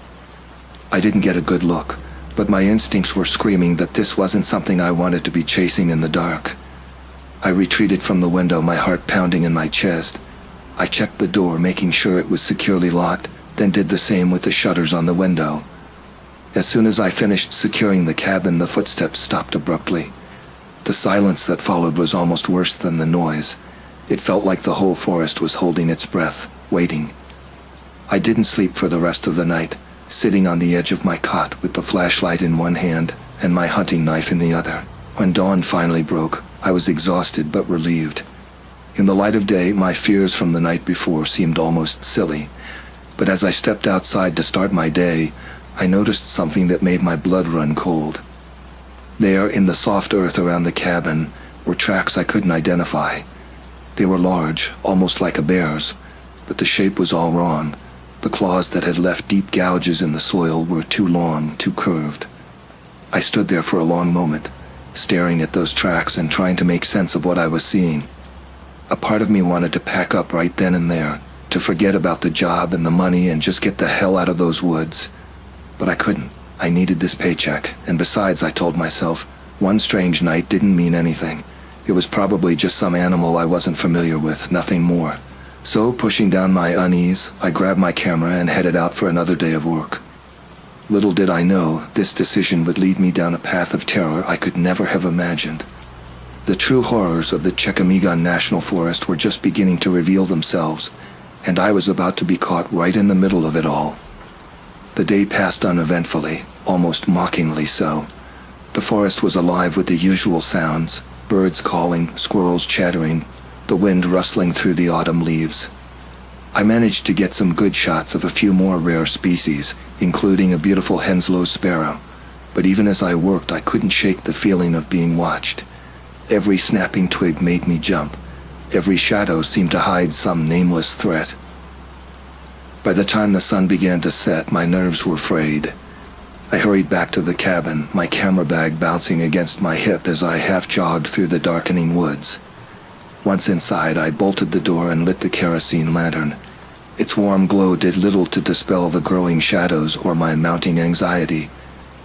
I didn't get a good look, but my instincts were screaming that this wasn't something I wanted to be chasing in the dark. I retreated from the window, my heart pounding in my chest. I checked the door, making sure it was securely locked, then did the same with the shutters on the window. As soon as I finished securing the cabin, the footsteps stopped abruptly. The silence that followed was almost worse than the noise. It felt like the whole forest was holding its breath, waiting. I didn't sleep for the rest of the night, sitting on the edge of my cot with the flashlight in one hand and my hunting knife in the other. When dawn finally broke, I was exhausted but relieved. In the light of day, my fears from the night before seemed almost silly, but as I stepped outside to start my day, I noticed something that made my blood run cold. There, in the soft earth around the cabin, were tracks I couldn't identify. They were large, almost like a bear's, but the shape was all wrong. The claws that had left deep gouges in the soil were too long, too curved. I stood there for a long moment, staring at those tracks and trying to make sense of what I was seeing. A part of me wanted to pack up right then and there, to forget about the job and the money and just get the hell out of those woods. But I couldn't. I needed this paycheck, and besides, I told myself, one strange night didn't mean anything. It was probably just some animal I wasn't familiar with, nothing more. So, pushing down my unease, I grabbed my camera and headed out for another day of work. Little did I know, this decision would lead me down a path of terror I could never have imagined. The true horrors of the Checamigan National Forest were just beginning to reveal themselves, and I was about to be caught right in the middle of it all. The day passed uneventfully, almost mockingly so. The forest was alive with the usual sounds, birds calling, squirrels chattering, the wind rustling through the autumn leaves. I managed to get some good shots of a few more rare species, including a beautiful Henslow sparrow, but even as I worked, I couldn't shake the feeling of being watched. Every snapping twig made me jump. Every shadow seemed to hide some nameless threat. By the time the sun began to set, my nerves were frayed. I hurried back to the cabin, my camera bag bouncing against my hip as I half-jogged through the darkening woods. Once inside, I bolted the door and lit the kerosene lantern. Its warm glow did little to dispel the growing shadows or my mounting anxiety.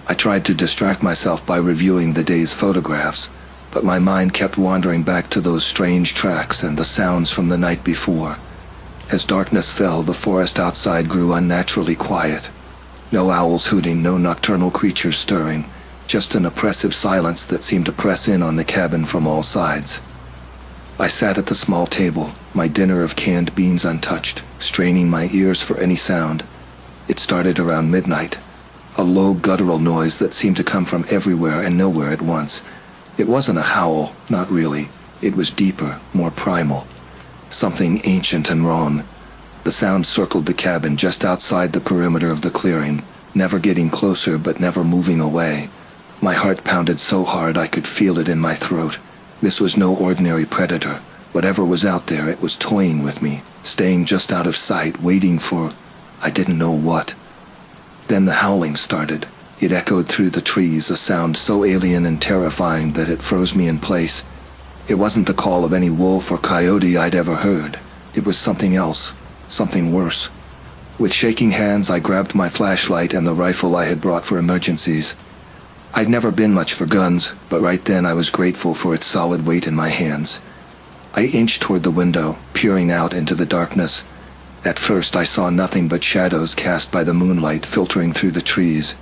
I tried to distract myself by reviewing the day's photographs, but my mind kept wandering back to those strange tracks and the sounds from the night before. As darkness fell, the forest outside grew unnaturally quiet. No owls hooting, no nocturnal creatures stirring, just an oppressive silence that seemed to press in on the cabin from all sides. I sat at the small table, my dinner of canned beans untouched, straining my ears for any sound. It started around midnight, a low guttural noise that seemed to come from everywhere and nowhere at once. It wasn't a howl, not really. It was deeper, more primal. Something ancient and wrong. The sound circled the cabin just outside the perimeter of the clearing, never getting closer but never moving away. My heart pounded so hard I could feel it in my throat. This was no ordinary predator. Whatever was out there, it was toying with me, staying just out of sight, waiting for I didn't know what. Then the howling started. It echoed through the trees, a sound so alien and terrifying that it froze me in place. It wasn't the call of any wolf or coyote I'd ever heard. It was something else, something worse. With shaking hands, I grabbed my flashlight and the rifle I had brought for emergencies. I'd never been much for guns, but right then I was grateful for its solid weight in my hands. I inched toward the window, peering out into the darkness. At first I saw nothing but shadows cast by the moonlight filtering through the trees.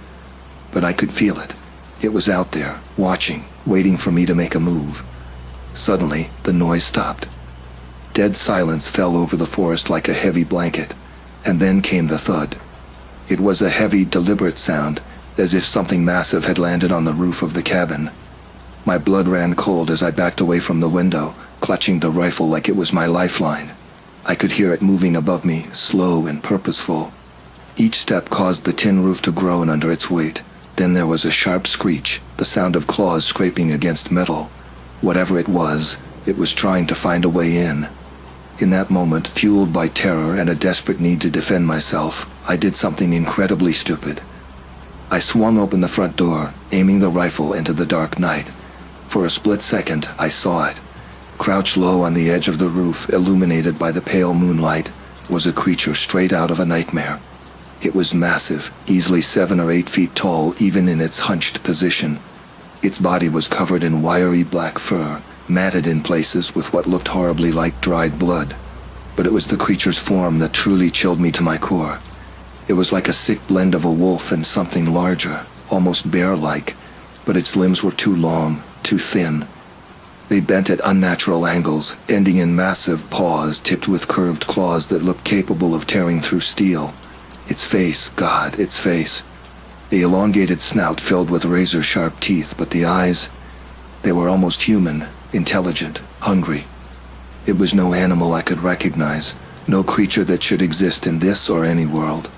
But I could feel it. It was out there, watching, waiting for me to make a move. Suddenly, the noise stopped. Dead silence fell over the forest like a heavy blanket, and then came the thud. It was a heavy, deliberate sound, as if something massive had landed on the roof of the cabin. My blood ran cold as I backed away from the window, clutching the rifle like it was my lifeline. I could hear it moving above me, slow and purposeful. Each step caused the tin roof to groan under its weight. Then there was a sharp screech, the sound of claws scraping against metal. Whatever it was trying to find a way in. In that moment, fueled by terror and a desperate need to defend myself, I did something incredibly stupid. I swung open the front door, aiming the rifle into the dark night. For a split second, I saw it. Crouched low on the edge of the roof, illuminated by the pale moonlight, was a creature straight out of a nightmare. It was massive, easily 7 or 8 feet tall, even in its hunched position. Its body was covered in wiry black fur, matted in places with what looked horribly like dried blood. But it was the creature's form that truly chilled me to my core. It was like a sick blend of a wolf and something larger, almost bear-like, but its limbs were too long, too thin. They bent at unnatural angles, ending in massive paws tipped with curved claws that looked capable of tearing through steel. Its face, God, its face. The elongated snout filled with razor-sharp teeth, but the eyes, they were almost human, intelligent, hungry. It was no animal I could recognize, no creature that should exist in this or any world.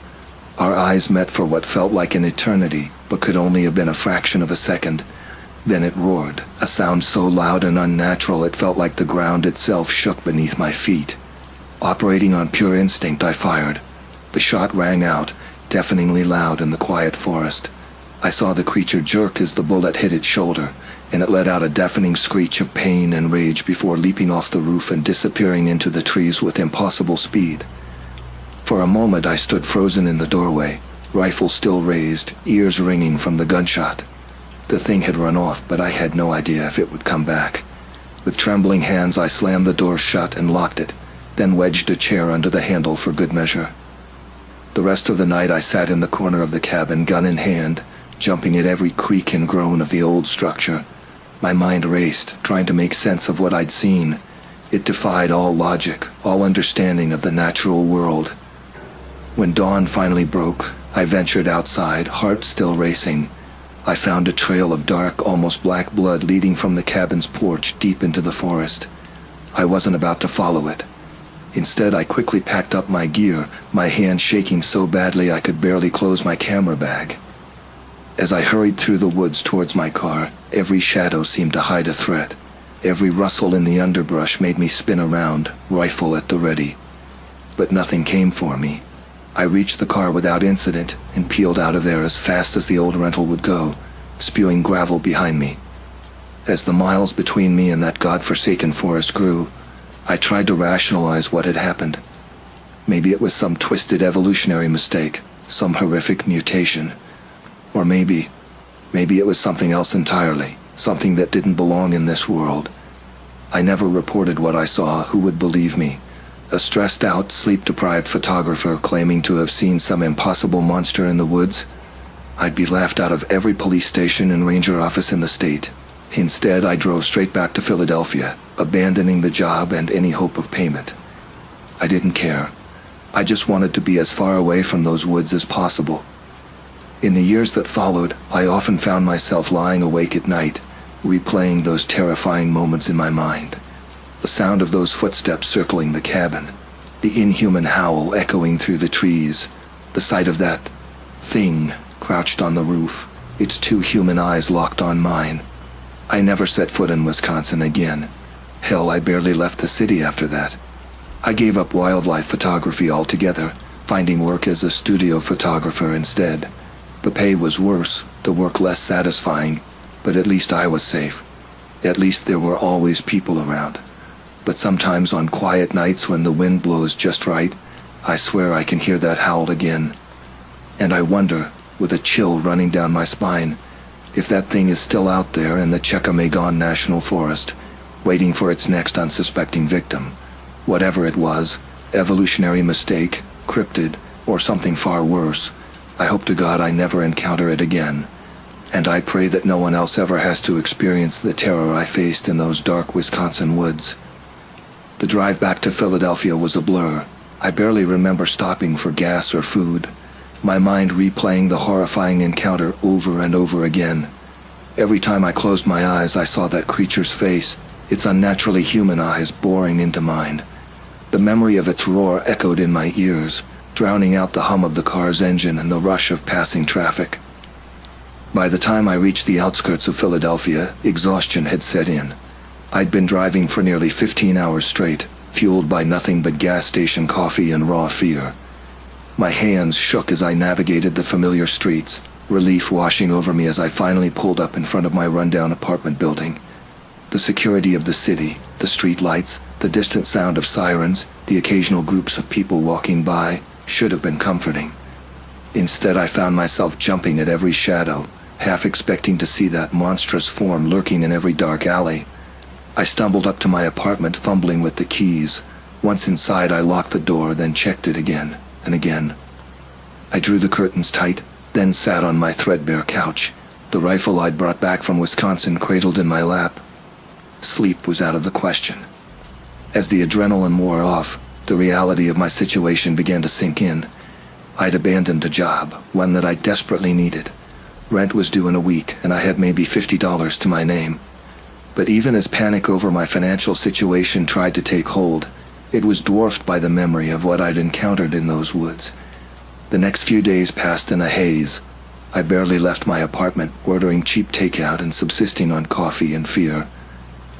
Our eyes met for what felt like an eternity, but could only have been a fraction of a second. Then it roared, a sound so loud and unnatural it felt like the ground itself shook beneath my feet. Operating on pure instinct, I fired. The shot rang out, deafeningly loud in the quiet forest. I saw the creature jerk as the bullet hit its shoulder, and it let out a deafening screech of pain and rage before leaping off the roof and disappearing into the trees with impossible speed. For a moment I stood frozen in the doorway, rifle still raised, ears ringing from the gunshot. The thing had run off, but I had no idea if it would come back. With trembling hands I slammed the door shut and locked it, then wedged a chair under the handle for good measure. The rest of the night I sat in the corner of the cabin, gun in hand, jumping at every creak and groan of the old structure. My mind raced, trying to make sense of what I'd seen. It defied all logic, all understanding of the natural world. When dawn finally broke, I ventured outside, heart still racing. I found a trail of dark, almost black blood leading from the cabin's porch deep into the forest. I wasn't about to follow it. Instead, I quickly packed up my gear, my hand shaking so badly I could barely close my camera bag. As I hurried through the woods towards my car, every shadow seemed to hide a threat. Every rustle in the underbrush made me spin around, rifle at the ready. But nothing came for me. I reached the car without incident and peeled out of there as fast as the old rental would go, spewing gravel behind me. As the miles between me and that godforsaken forest grew, I tried to rationalize what had happened. Maybe it was some twisted evolutionary mistake, some horrific mutation. Or maybe it was something else entirely, something that didn't belong in this world. I never reported what I saw. Who would believe me? A stressed-out, sleep-deprived photographer claiming to have seen some impossible monster in the woods? I'd be laughed out of every police station and ranger office in the state. Instead, I drove straight back to Philadelphia, abandoning the job and any hope of payment. I didn't care. I just wanted to be as far away from those woods as possible. In the years that followed, I often found myself lying awake at night, replaying those terrifying moments in my mind. The sound of those footsteps circling the cabin, the inhuman howl echoing through the trees, the sight of that thing crouched on the roof, its two human eyes locked on mine. I never set foot in Wisconsin again. Hell, I barely left the city after that. I gave up wildlife photography altogether, finding work as a studio photographer instead. The pay was worse, the work less satisfying, but at least I was safe. At least there were always people around. But sometimes on quiet nights when the wind blows just right, I swear I can hear that howl again. And I wonder, with a chill running down my spine, if that thing is still out there in the Chequamegon National Forest, waiting for its next unsuspecting victim. Whatever it was, evolutionary mistake, cryptid, or something far worse, I hope to God I never encounter it again. And I pray that no one else ever has to experience the terror I faced in those dark Wisconsin woods. The drive back to Philadelphia was a blur. I barely remember stopping for gas or food, my mind replaying the horrifying encounter over and over again. Every time I closed my eyes, I saw that creature's face, its unnaturally human eyes boring into mine. The memory of its roar echoed in my ears, drowning out the hum of the car's engine and the rush of passing traffic. By the time I reached the outskirts of Philadelphia, exhaustion had set in. I'd been driving for nearly 15 hours straight, fueled by nothing but gas station coffee and raw fear. My hands shook as I navigated the familiar streets, relief washing over me as I finally pulled up in front of my rundown apartment building. The security of the city, the street lights, the distant sound of sirens, the occasional groups of people walking by, should have been comforting. Instead, I found myself jumping at every shadow, half expecting to see that monstrous form lurking in every dark alley. I stumbled up to my apartment, fumbling with the keys. Once inside, I locked the door, then checked it again and again. I drew the curtains tight, then sat on my threadbare couch, the rifle I'd brought back from Wisconsin cradled in my lap. Sleep was out of the question. As the adrenaline wore off, the reality of my situation began to sink in. I'd abandoned a job, one that I desperately needed. Rent was due in a week, and I had maybe $50 to my name. But even as panic over my financial situation tried to take hold, it was dwarfed by the memory of what I'd encountered in those woods. The next few days passed in a haze. I barely left my apartment, ordering cheap takeout and subsisting on coffee and fear.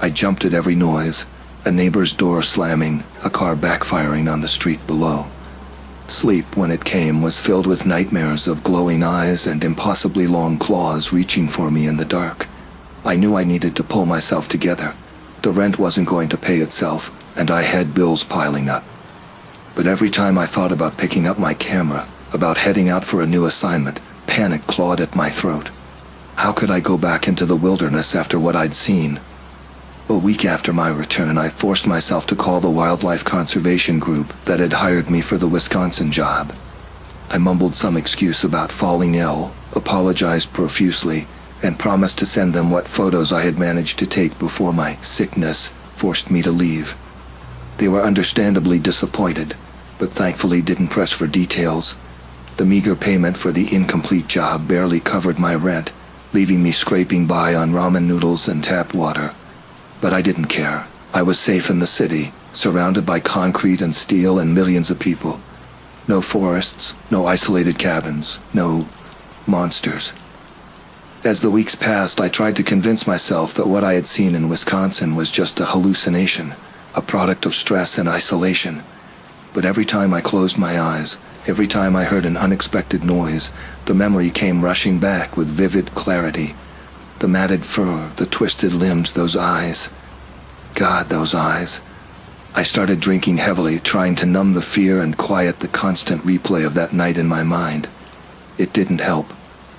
I jumped at every noise, a neighbor's door slamming, a car backfiring on the street below. Sleep, when it came, was filled with nightmares of glowing eyes and impossibly long claws reaching for me in the dark. I knew I needed to pull myself together. The rent wasn't going to pay itself, and I had bills piling up. But every time I thought about picking up my camera, about heading out for a new assignment, panic clawed at my throat. How could I go back into the wilderness after what I'd seen? A week after my return, I forced myself to call the wildlife conservation group that had hired me for the Wisconsin job. I mumbled some excuse about falling ill, apologized profusely, and promised to send them what photos I had managed to take before my sickness forced me to leave. They were understandably disappointed, but thankfully didn't press for details. The meager payment for the incomplete job barely covered my rent, leaving me scraping by on ramen noodles and tap water. But I didn't care. I was safe in the city, surrounded by concrete and steel and millions of people. No forests, no isolated cabins, no monsters. As the weeks passed, I tried to convince myself that what I had seen in Wisconsin was just a hallucination, a product of stress and isolation. But every time I closed my eyes, every time I heard an unexpected noise, the memory came rushing back with vivid clarity. The matted fur, the twisted limbs, those eyes. God, those eyes. I started drinking heavily, trying to numb the fear and quiet the constant replay of that night in my mind. It didn't help.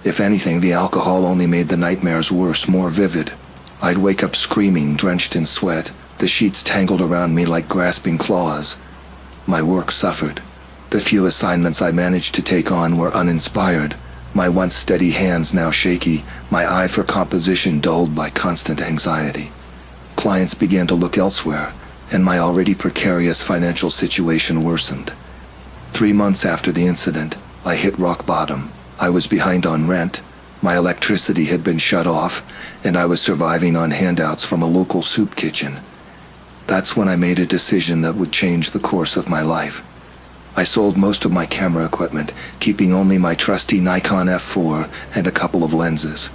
If anything, the alcohol only made the nightmares worse, more vivid. I'd wake up screaming, drenched in sweat, the sheets tangled around me like grasping claws. My work suffered. The few assignments I managed to take on were uninspired. My once steady hands now shaky, my eye for composition dulled by constant anxiety. Clients began to look elsewhere, and my already precarious financial situation worsened. 3 months after the incident, I hit rock bottom. I was behind on rent, my electricity had been shut off, and I was surviving on handouts from a local soup kitchen. That's when I made a decision that would change the course of my life. I sold most of my camera equipment, keeping only my trusty Nikon F4 and a couple of lenses.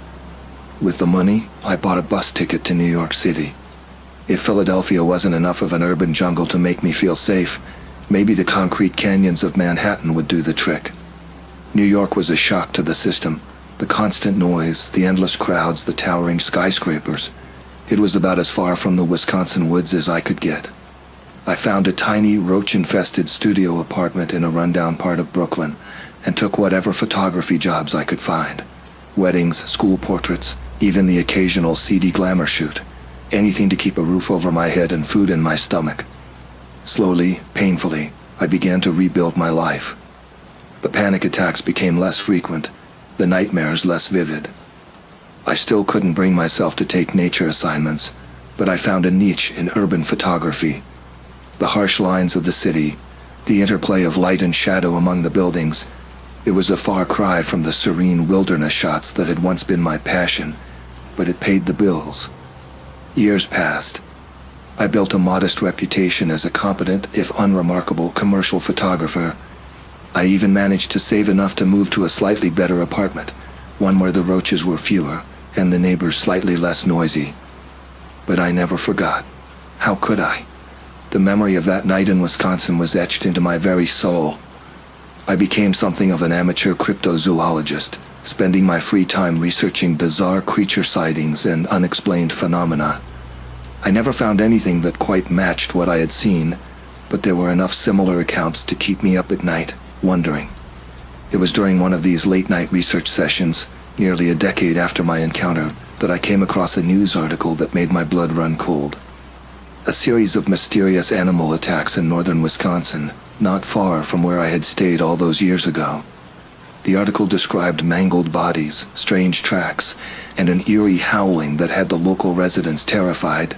With the money, I bought a bus ticket to New York City. If Philadelphia wasn't enough of an urban jungle to make me feel safe, maybe the concrete canyons of Manhattan would do the trick. New York was a shock to the system. The constant noise, the endless crowds, the towering skyscrapers. It was about as far from the Wisconsin woods as I could get. I found a tiny, roach-infested studio apartment in a rundown part of Brooklyn and took whatever photography jobs I could find. Weddings, school portraits, even the occasional seedy glamour shoot. Anything to keep a roof over my head and food in my stomach. Slowly, painfully, I began to rebuild my life. The panic attacks became less frequent, the nightmares less vivid. I still couldn't bring myself to take nature assignments, but I found a niche in urban photography. The harsh lines of the city, the interplay of light and shadow among the buildings. It was a far cry from the serene wilderness shots that had once been my passion, but it paid the bills. Years passed. I built a modest reputation as a competent, if unremarkable, commercial photographer. I even managed to save enough to move to a slightly better apartment, one where the roaches were fewer and the neighbors slightly less noisy. But I never forgot. How could I? The memory of that night in Wisconsin was etched into my very soul. I became something of an amateur cryptozoologist, spending my free time researching bizarre creature sightings and unexplained phenomena. I never found anything that quite matched what I had seen, but there were enough similar accounts to keep me up at night, wondering. It was during one of these late-night research sessions, nearly a decade after my encounter, that I came across a news article that made my blood run cold. A series of mysterious animal attacks in northern Wisconsin, not far from where I had stayed all those years ago. The article described mangled bodies, strange tracks, and an eerie howling that had the local residents terrified.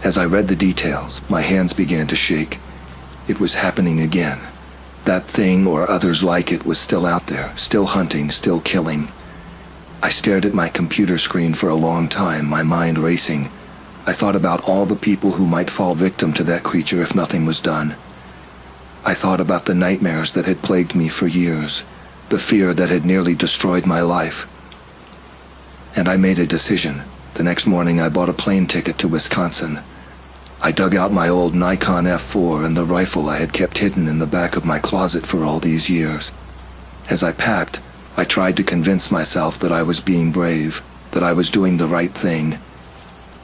As I read the details, my hands began to shake. It was happening again. That thing or others like it was still out there, still hunting, still killing. I stared at my computer screen for a long time, my mind racing. I thought about all the people who might fall victim to that creature if nothing was done. I thought about the nightmares that had plagued me for years, the fear that had nearly destroyed my life. And I made a decision. The next morning I bought a plane ticket to Wisconsin. I dug out my old Nikon F4 and the rifle I had kept hidden in the back of my closet for all these years. As I packed, I tried to convince myself that I was being brave, that I was doing the right thing.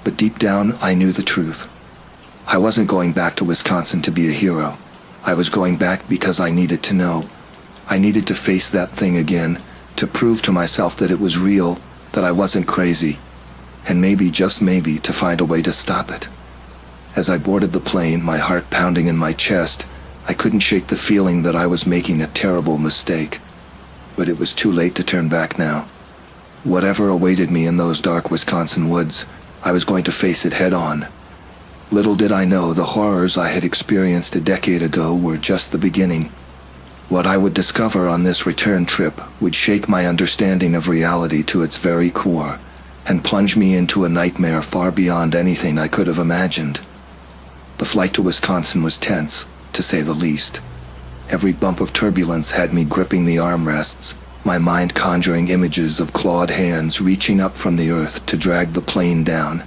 But deep down, I knew the truth. I wasn't going back to Wisconsin to be a hero. I was going back because I needed to know. I needed to face that thing again, to prove to myself that it was real, that I wasn't crazy, and maybe, just maybe, to find a way to stop it. As I boarded the plane, my heart pounding in my chest, I couldn't shake the feeling that I was making a terrible mistake. But it was too late to turn back now. Whatever awaited me in those dark Wisconsin woods, I was going to face it head on. Little did I know the horrors I had experienced a decade ago were just the beginning. What I would discover on this return trip would shake my understanding of reality to its very core, and plunge me into a nightmare far beyond anything I could have imagined. The flight to Wisconsin was tense, to say the least. Every bump of turbulence had me gripping the armrests, my mind conjuring images of clawed hands reaching up from the earth to drag the plane down.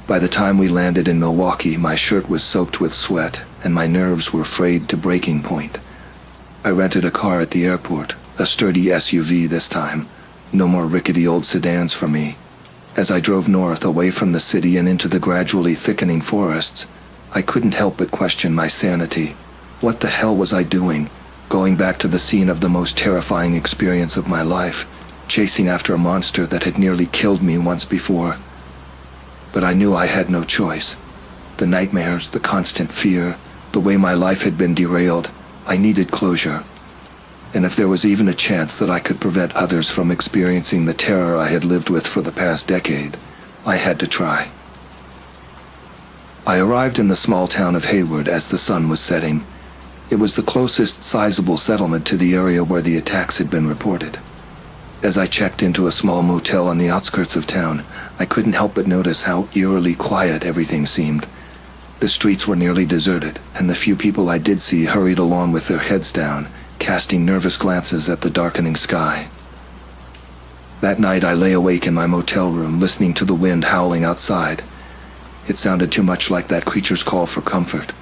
By the time we landed in Milwaukee, my shirt was soaked with sweat, and my nerves were frayed to breaking point. I rented a car at the airport, a sturdy SUV this time. No more rickety old sedans for me. As I drove north away from the city and into the gradually thickening forests, I couldn't help but question my sanity. What the hell was I doing? Going back to the scene of the most terrifying experience of my life, chasing after a monster that had nearly killed me once before. But I knew I had no choice. The nightmares, the constant fear, the way my life had been derailed, I needed closure. And if there was even a chance that I could prevent others from experiencing the terror I had lived with for the past decade, I had to try. I arrived in the small town of Hayward as the sun was setting. It was the closest sizable settlement to the area where the attacks had been reported. As I checked into a small motel on the outskirts of town, I couldn't help but notice how eerily quiet everything seemed. The streets were nearly deserted, and the few people I did see hurried along with their heads down, casting nervous glances at the darkening sky. That night I lay awake in my motel room, listening to the wind howling outside. It sounded too much like that creature's call for comfort.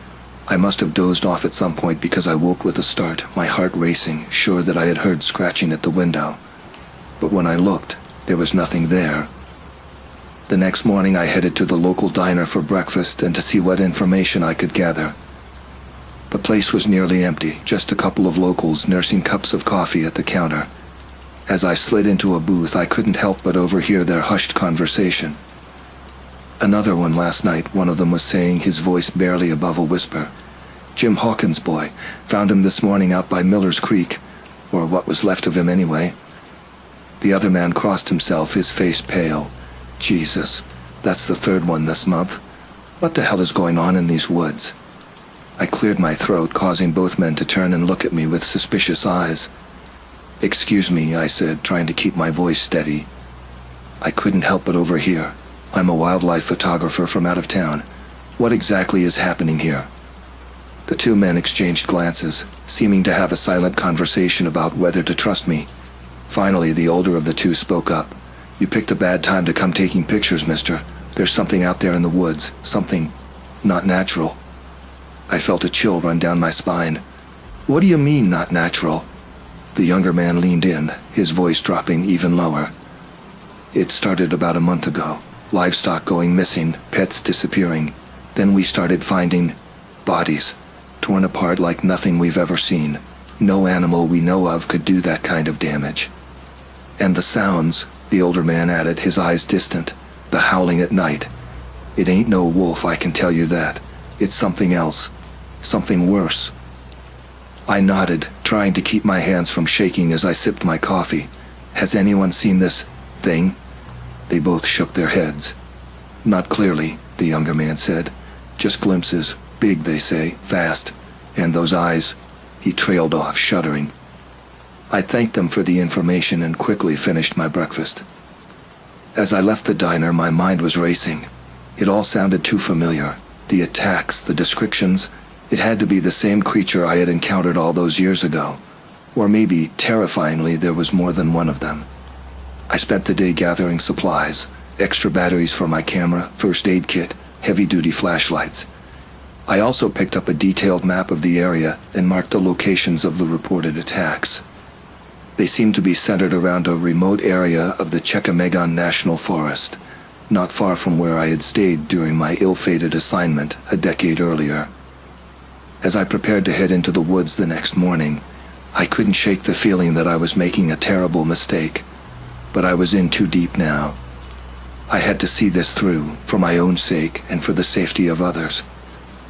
I must have dozed off at some point because I woke with a start, my heart racing, sure that I had heard scratching at the window. But when I looked, there was nothing there. The next morning I headed to the local diner for breakfast and to see what information I could gather. The place was nearly empty, just a couple of locals nursing cups of coffee at the counter. As I slid into a booth, I couldn't help but overhear their hushed conversation. Another one last night, one of them was saying, his voice barely above a whisper, "Jim Hawkins' boy. Found him this morning out by Miller's Creek, or what was left of him anyway." The other man crossed himself, his face pale. "Jesus, that's the third one this month. What the hell is going on in these woods?" I cleared my throat, causing both men to turn and look at me with suspicious eyes. "Excuse me," I said, trying to keep my voice steady. "I couldn't help but overhear. I'm a wildlife photographer from out of town. What exactly is happening here?" The two men exchanged glances, seeming to have a silent conversation about whether to trust me. Finally, the older of the two spoke up. "You picked a bad time to come taking pictures, mister. There's something out there in the woods, something not natural." I felt a chill run down my spine. "What do you mean, not natural?" The younger man leaned in, his voice dropping even lower. "It started about a month ago. Livestock going missing, pets disappearing. Then we started finding bodies, torn apart like nothing we've ever seen. No animal we know of could do that kind of damage. And the sounds," the older man added, his eyes distant, "the howling at night. It ain't no wolf, I can tell you that. It's something else. Something worse." I nodded, trying to keep my hands from shaking as I sipped my coffee. "Has anyone seen this thing?" They both shook their heads. "Not clearly," the younger man said. "Just glimpses. Big, they say, fast. And those eyes, He trailed off, shuddering. I thanked them for the information and quickly finished my breakfast. As I left the diner, my mind was racing. It all sounded too familiar. The attacks, the descriptions. It had to be the same creature I had encountered all those years ago. Or maybe, terrifyingly, there was more than one of them. I spent the day gathering supplies, extra batteries for my camera, first aid kit, heavy-duty flashlights. I also picked up a detailed map of the area and marked the locations of the reported attacks. They seemed to be centered around a remote area of the Chekamegon National Forest, not far from where I had stayed during my ill-fated assignment a decade earlier. As I prepared to head into the woods the next morning, I couldn't shake the feeling that I was making a terrible mistake, but I was in too deep now. I had to see this through, for my own sake and for the safety of others.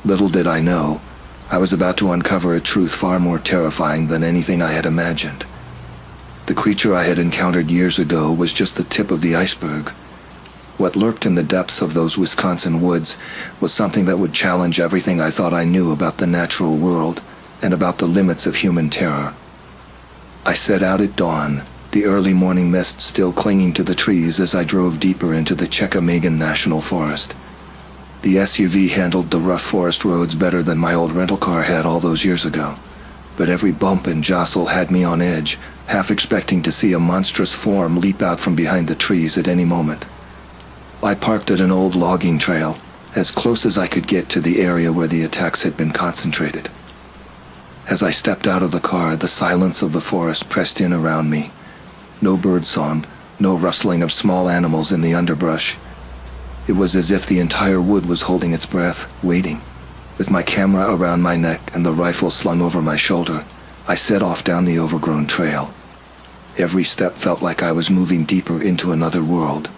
Little did I know, I was about to uncover a truth far more terrifying than anything I had imagined. The creature I had encountered years ago was just the tip of the iceberg. What lurked in the depths of those Wisconsin woods was something that would challenge everything I thought I knew about the natural world and about the limits of human terror. I set out at dawn, the early morning mist still clinging to the trees as I drove deeper into the Chekamegon National Forest. The SUV handled the rough forest roads better than my old rental car had all those years ago, but every bump and jostle had me on edge, half expecting to see a monstrous form leap out from behind the trees at any moment. I parked at an old logging trail, as close as I could get to the area where the attacks had been concentrated. As I stepped out of the car, the silence of the forest pressed in around me. No birdsong, no rustling of small animals in the underbrush. It was as if the entire wood was holding its breath, waiting. With my camera around my neck and the rifle slung over my shoulder, I set off down the overgrown trail. Every step felt like I was moving deeper into another world,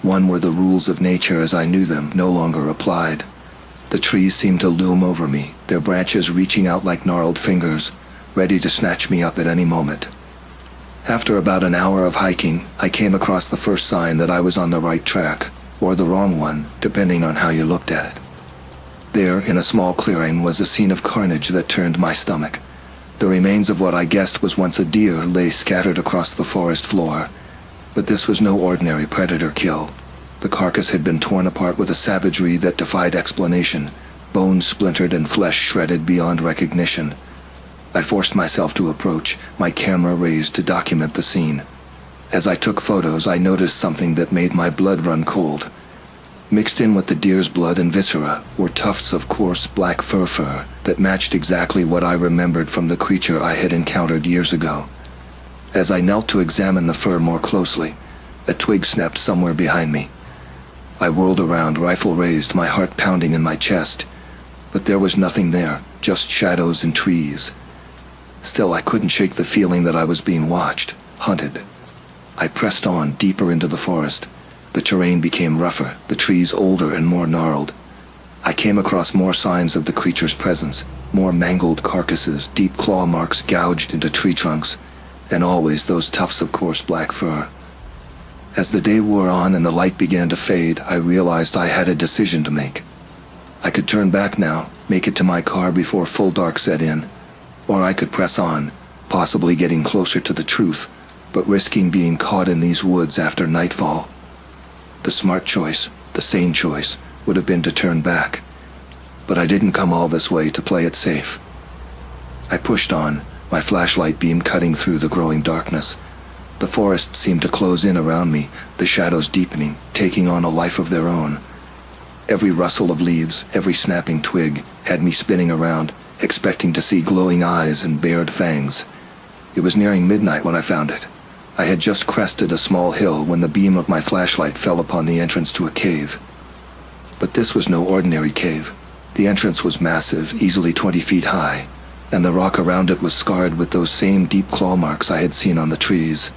one where the rules of nature as I knew them no longer applied. The trees seemed to loom over me, their branches reaching out like gnarled fingers, ready to snatch me up at any moment. After about an hour of hiking, I came across the first sign that I was on the right track, or the wrong one, depending on how you looked at it. There, in a small clearing, was a scene of carnage that turned my stomach. The remains of what I guessed was once a deer lay scattered across the forest floor. But this was no ordinary predator kill. The carcass had been torn apart with a savagery that defied explanation, bones splintered and flesh shredded beyond recognition. I forced myself to approach, my camera raised to document the scene. As I took photos, I noticed something that made my blood run cold. Mixed in with the deer's blood and viscera were tufts of coarse black fur that matched exactly what I remembered from the creature I had encountered years ago. As I knelt to examine the fur more closely, a twig snapped somewhere behind me. I whirled around, rifle raised, my heart pounding in my chest. But there was nothing there, just shadows and trees. Still, I couldn't shake the feeling that I was being watched, hunted. I pressed on, deeper into the forest. The terrain became rougher, the trees older and more gnarled. I came across more signs of the creature's presence, more mangled carcasses, deep claw marks gouged into tree trunks, and always those tufts of coarse black fur. As the day wore on and the light began to fade, I realized I had a decision to make. I could turn back now, make it to my car before full dark set in, or I could press on, possibly getting closer to the truth, but risking being caught in these woods after nightfall. The smart choice, the sane choice, would have been to turn back. But I didn't come all this way to play it safe. I pushed on, my flashlight beam cutting through the growing darkness. The forest seemed to close in around me, the shadows deepening, taking on a life of their own. Every rustle of leaves, every snapping twig, had me spinning around, expecting to see glowing eyes and bared fangs. It was nearing midnight when I found it. I had just crested a small hill when the beam of my flashlight fell upon the entrance to a cave. But this was no ordinary cave. The entrance was massive, easily 20 feet high, and the rock around it was scarred with those same deep claw marks I had seen on the trees.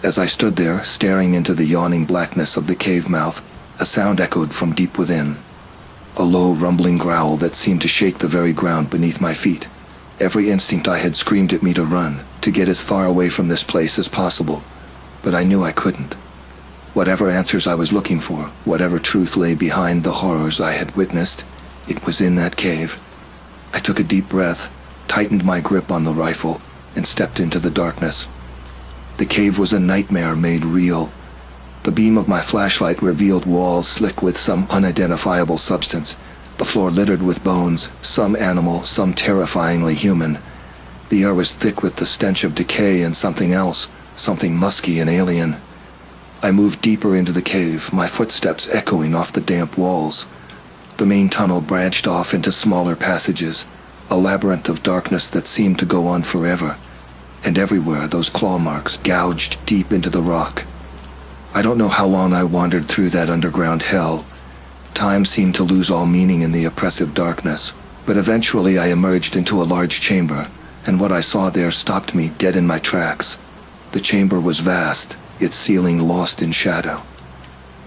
As I stood there, staring into the yawning blackness of the cave mouth, a sound echoed from deep within. A low, rumbling growl that seemed to shake the very ground beneath my feet. Every instinct I had screamed at me to run, to get as far away from this place as possible, but I knew I couldn't. Whatever answers I was looking for, whatever truth lay behind the horrors I had witnessed, it was in that cave. I took a deep breath, tightened my grip on the rifle, and stepped into the darkness. The cave was a nightmare made real. The beam of my flashlight revealed walls slick with some unidentifiable substance, the floor littered with bones, some animal, some terrifyingly human. The air was thick with the stench of decay and something else, something musky and alien. I moved deeper into the cave, my footsteps echoing off the damp walls. The main tunnel branched off into smaller passages, a labyrinth of darkness that seemed to go on forever, and everywhere those claw marks gouged deep into the rock. I don't know how long I wandered through that underground hell. Time seemed to lose all meaning in the oppressive darkness, but eventually I emerged into a large chamber, and what I saw there stopped me dead in my tracks. The chamber was vast, its ceiling lost in shadow.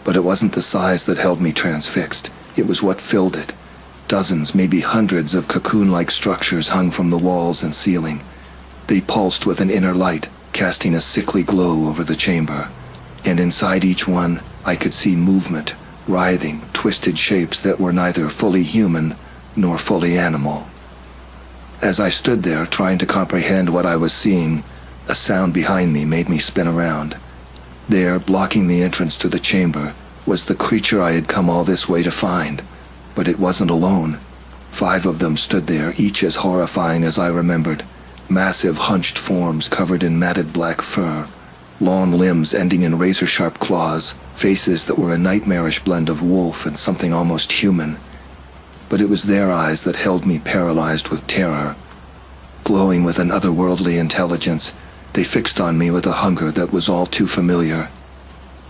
But it wasn't the size that held me transfixed, it was what filled it. Dozens, maybe hundreds of cocoon-like structures hung from the walls and ceiling. They pulsed with an inner light, casting a sickly glow over the chamber. And inside each one, I could see movement, writhing, twisted shapes that were neither fully human nor fully animal. As I stood there trying to comprehend what I was seeing, a sound behind me made me spin around. There, blocking the entrance to the chamber, was the creature I had come all this way to find. But it wasn't alone. 5 of them stood there, each as horrifying as I remembered. Massive, hunched forms covered in matted black fur. Long limbs ending in razor-sharp claws, faces that were a nightmarish blend of wolf and something almost human. But it was their eyes that held me paralyzed with terror. Glowing with an otherworldly intelligence, they fixed on me with a hunger that was all too familiar.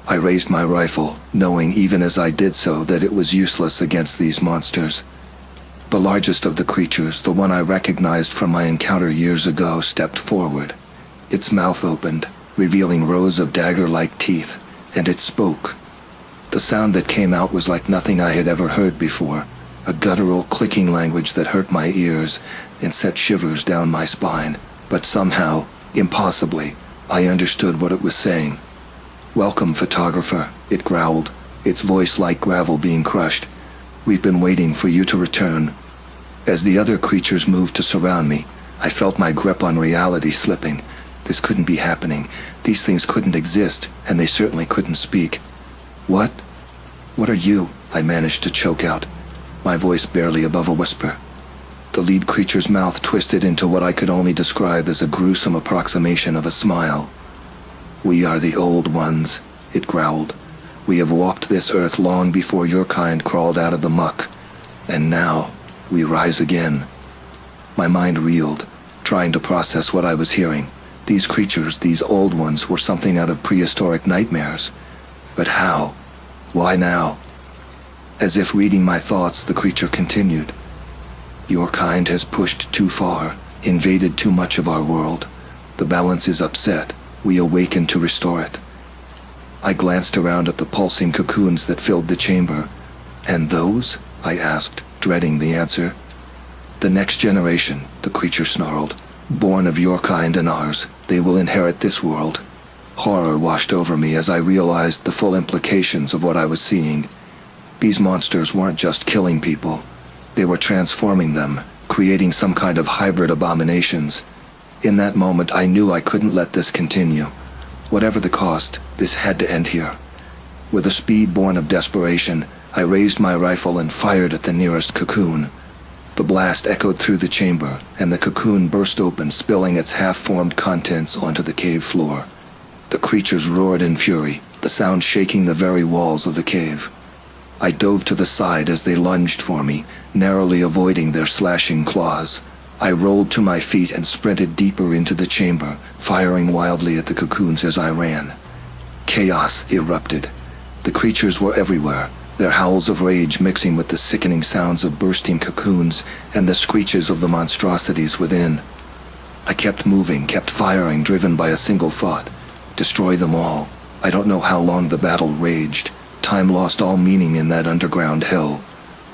I raised my rifle, knowing even as I did so that it was useless against these monsters. The largest of the creatures, the one I recognized from my encounter years ago, stepped forward. Its mouth opened, revealing rows of dagger-like teeth, and it spoke. The sound that came out was like nothing I had ever heard before, a guttural, clicking language that hurt my ears and sent shivers down my spine. But somehow, impossibly, I understood what it was saying. "Welcome, photographer," it growled, its voice like gravel being crushed. "We've been waiting for you to return." As the other creatures moved to surround me, I felt my grip on reality slipping. This couldn't be happening. These things couldn't exist, and they certainly couldn't speak. What are you?" I managed to choke out, my voice barely above a whisper. The lead creature's mouth twisted into what I could only describe as a gruesome approximation of a smile. "We are the old ones," it growled. "We have walked this earth long before your kind crawled out of the muck, and now we rise again." My mind reeled, trying to process what I was hearing. These creatures, these old ones, were something out of prehistoric nightmares. But how? Why now? As if reading my thoughts, the creature continued. "Your kind has pushed too far, invaded too much of our world. The balance is upset. We awaken to restore it." I glanced around at the pulsing cocoons that filled the chamber. "And those?" I asked, dreading the answer. "The next generation," the creature snarled. "Born of your kind and ours, they will inherit this world." Horror washed over me as I realized the full implications of what I was seeing. These monsters weren't just killing people. They were transforming them, creating some kind of hybrid abominations. In that moment, I knew I couldn't let this continue. Whatever the cost, this had to end here. With a speed born of desperation, I raised my rifle and fired at the nearest cocoon. The blast echoed through the chamber, and the cocoon burst open, spilling its half-formed contents onto the cave floor. The creatures roared in fury, the sound shaking the very walls of the cave. I dove to the side as they lunged for me, narrowly avoiding their slashing claws. I rolled to my feet and sprinted deeper into the chamber, firing wildly at the cocoons as I ran. Chaos erupted. The creatures were everywhere, their howls of rage mixing with the sickening sounds of bursting cocoons and the screeches of the monstrosities within. I kept moving, kept firing, driven by a single thought: destroy them all. I don't know how long the battle raged. Time lost all meaning in that underground hell.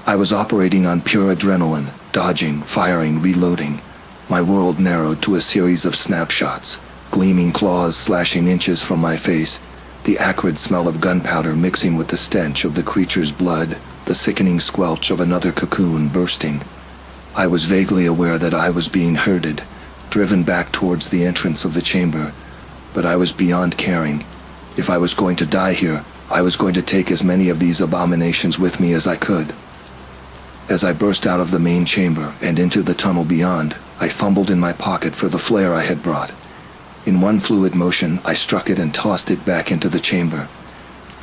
I was operating on pure adrenaline, dodging, firing, reloading. My world narrowed to a series of snapshots, gleaming claws slashing inches from my face, the acrid smell of gunpowder mixing with the stench of the creature's blood, the sickening squelch of another cocoon bursting. I was vaguely aware that I was being herded, driven back towards the entrance of the chamber, but I was beyond caring. If I was going to die here, I was going to take as many of these abominations with me as I could. As I burst out of the main chamber and into the tunnel beyond, I fumbled in my pocket for the flare I had brought. In one fluid motion, I struck it and tossed it back into the chamber.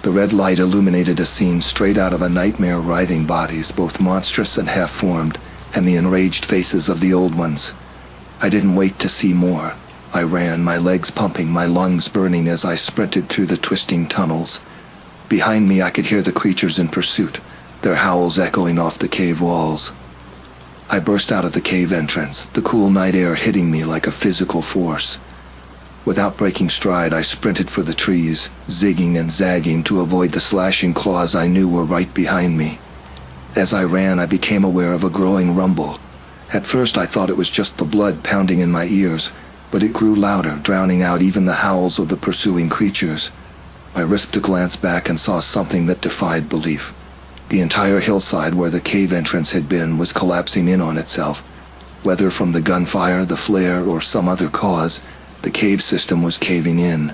The red light illuminated a scene straight out of a nightmare, writhing bodies, both monstrous and half-formed, and the enraged faces of the old ones. I didn't wait to see more. I ran, my legs pumping, my lungs burning as I sprinted through the twisting tunnels. Behind me I could hear the creatures in pursuit, their howls echoing off the cave walls. I burst out of the cave entrance, the cool night air hitting me like a physical force. Without breaking stride, I sprinted for the trees, zigging and zagging to avoid the slashing claws I knew were right behind me. As I ran, I became aware of a growing rumble. At first I thought it was just the blood pounding in my ears, but it grew louder, drowning out even the howls of the pursuing creatures. I risked a glance back and saw something that defied belief. The entire hillside where the cave entrance had been was collapsing in on itself. Whether from the gunfire, the flare, or some other cause, the cave system was caving in.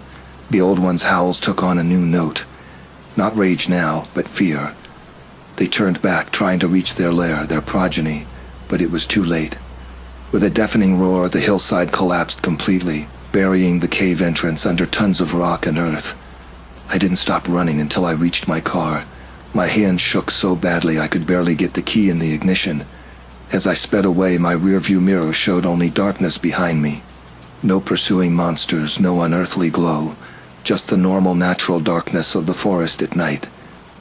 The old one's howls took on a new note. Not rage now, but fear. They turned back, trying to reach their lair, their progeny, but it was too late. With a deafening roar, the hillside collapsed completely, burying the cave entrance under tons of rock and earth. I didn't stop running until I reached my car. My hand shook so badly I could barely get the key in the ignition. As I sped away, my rearview mirror showed only darkness behind me. No pursuing monsters, no unearthly glow, just the normal natural darkness of the forest at night.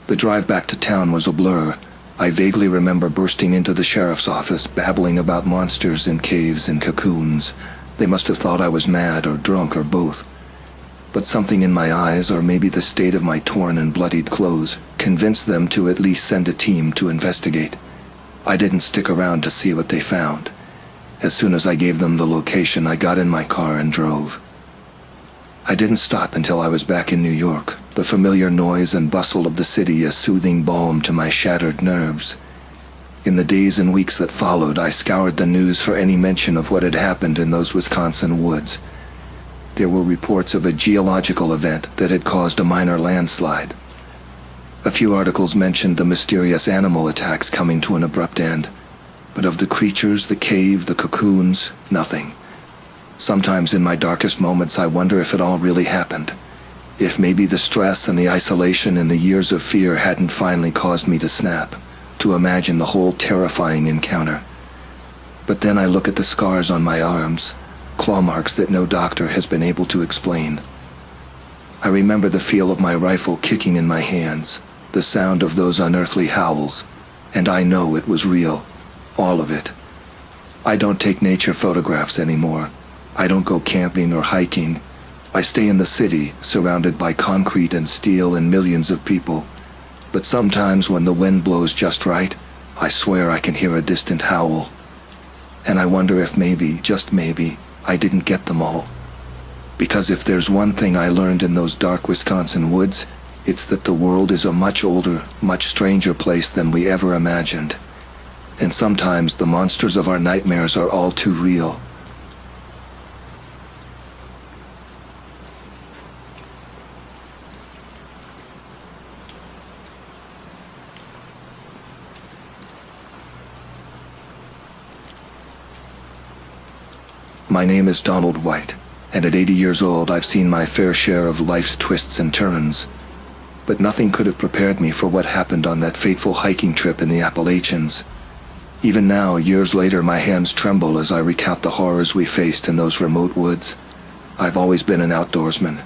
The drive back to town was a blur. I vaguely remember bursting into the sheriff's office, babbling about monsters in caves and cocoons. They must have thought I was mad or drunk or both. But something in my eyes, or maybe the state of my torn and bloodied clothes, convinced them to at least send a team to investigate. I didn't stick around to see what they found. As soon as I gave them the location, I got in my car and drove. I didn't stop until I was back in New York, the familiar noise and bustle of the city a soothing balm to my shattered nerves. In the days and weeks that followed, I scoured the news for any mention of what had happened in those Wisconsin woods. There were reports of a geological event that had caused a minor landslide. A few articles mentioned the mysterious animal attacks coming to an abrupt end. But of the creatures, the cave, the cocoons, nothing. Sometimes in my darkest moments I wonder if it all really happened. If maybe the stress and the isolation and the years of fear hadn't finally caused me to snap, to imagine the whole terrifying encounter. But then I look at the scars on my arms, claw marks that no doctor has been able to explain. I remember the feel of my rifle kicking in my hands, the sound of those unearthly howls, and I know it was real. All of it. I don't take nature photographs anymore. I don't go camping or hiking. I stay in the city, surrounded by concrete and steel and millions of people. But sometimes when the wind blows just right, I swear I can hear a distant howl. And I wonder if maybe, just maybe, I didn't get them all. Because if there's one thing I learned in those dark Wisconsin woods, it's that the world is a much older, much stranger place than we ever imagined. And sometimes the monsters of our nightmares are all too real. My name is Donald White, and at 80 years old I've seen my fair share of life's twists and turns. But nothing could have prepared me for what happened on that fateful hiking trip in the Appalachians. Even now, years later, my hands tremble as I recount the horrors we faced in those remote woods. I've always been an outdoorsman.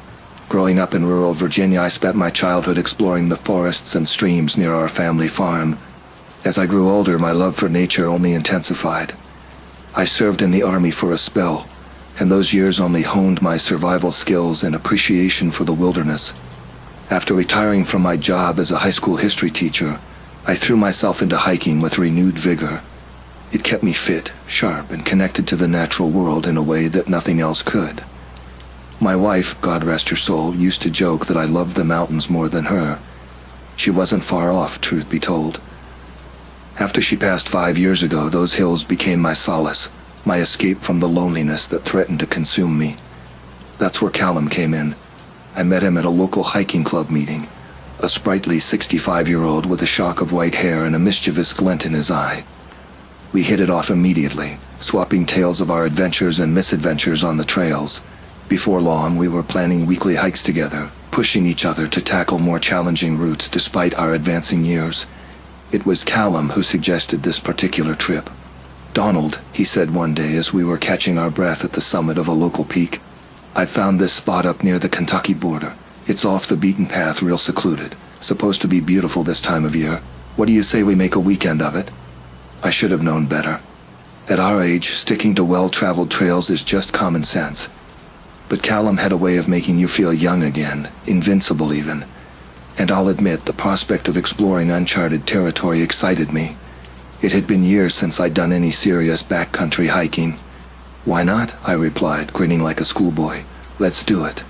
Growing up in rural Virginia, I spent my childhood exploring the forests and streams near our family farm. As I grew older, my love for nature only intensified. I served in the Army for a spell, and those years only honed my survival skills and appreciation for the wilderness. After retiring from my job as a high school history teacher, I threw myself into hiking with renewed vigor. It kept me fit, sharp, and connected to the natural world in a way that nothing else could. My wife, God rest her soul, used to joke that I loved the mountains more than her. She wasn't far off, truth be told. After she passed 5 years ago, those hills became my solace, my escape from the loneliness that threatened to consume me. That's where Callum came in. I met him at a local hiking club meeting, a sprightly 65-year-old with a shock of white hair and a mischievous glint in his eye. We hit it off immediately, swapping tales of our adventures and misadventures on the trails. Before long, we were planning weekly hikes together, pushing each other to tackle more challenging routes despite our advancing years. It was Callum who suggested this particular trip. "Donald," he said one day as we were catching our breath at the summit of a local peak, "I found this spot up near the Kentucky border. It's off the beaten path, real secluded. Supposed to be beautiful this time of year. What do you say we make a weekend of it?" I should have known better. At our age, sticking to well-traveled trails is just common sense. But Callum had a way of making you feel young again, invincible even. And I'll admit, the prospect of exploring uncharted territory excited me. It had been years since I'd done any serious backcountry hiking. "Why not?" I replied, grinning like a schoolboy. "Let's do it."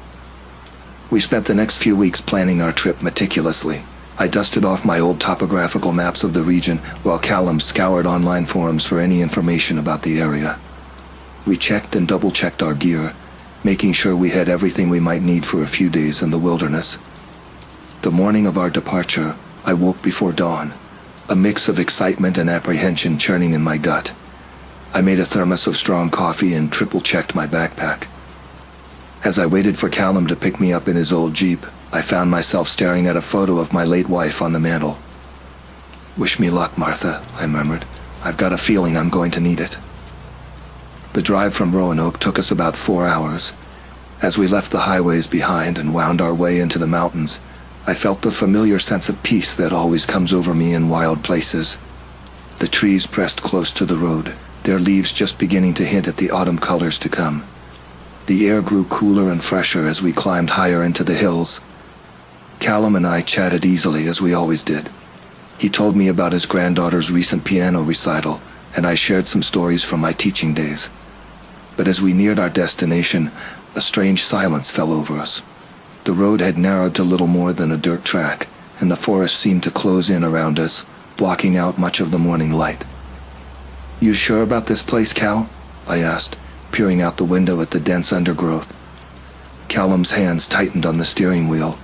We spent the next few weeks planning our trip meticulously. I dusted off my old topographical maps of the region while Callum scoured online forums for any information about the area. We checked and double-checked our gear, making sure we had everything we might need for a few days in the wilderness. The morning of our departure, I woke before dawn, a mix of excitement and apprehension churning in my gut. I made a thermos of strong coffee and triple-checked my backpack. As I waited for Callum to pick me up in his old Jeep, I found myself staring at a photo of my late wife on the mantel. "Wish me luck, Martha," I murmured. "I've got a feeling I'm going to need it." The drive from Roanoke took us about 4 hours. As we left the highways behind and wound our way into the mountains, I felt the familiar sense of peace that always comes over me in wild places. The trees pressed close to the road, their leaves just beginning to hint at the autumn colors to come. The air grew cooler and fresher as we climbed higher into the hills. Callum and I chatted easily, as we always did. He told me about his granddaughter's recent piano recital, and I shared some stories from my teaching days. But as we neared our destination, a strange silence fell over us. The road had narrowed to little more than a dirt track, and the forest seemed to close in around us, blocking out much of the morning light. "You sure about this place, Cal?" I asked, peering out the window at the dense undergrowth. Callum's hands tightened on the steering wheel.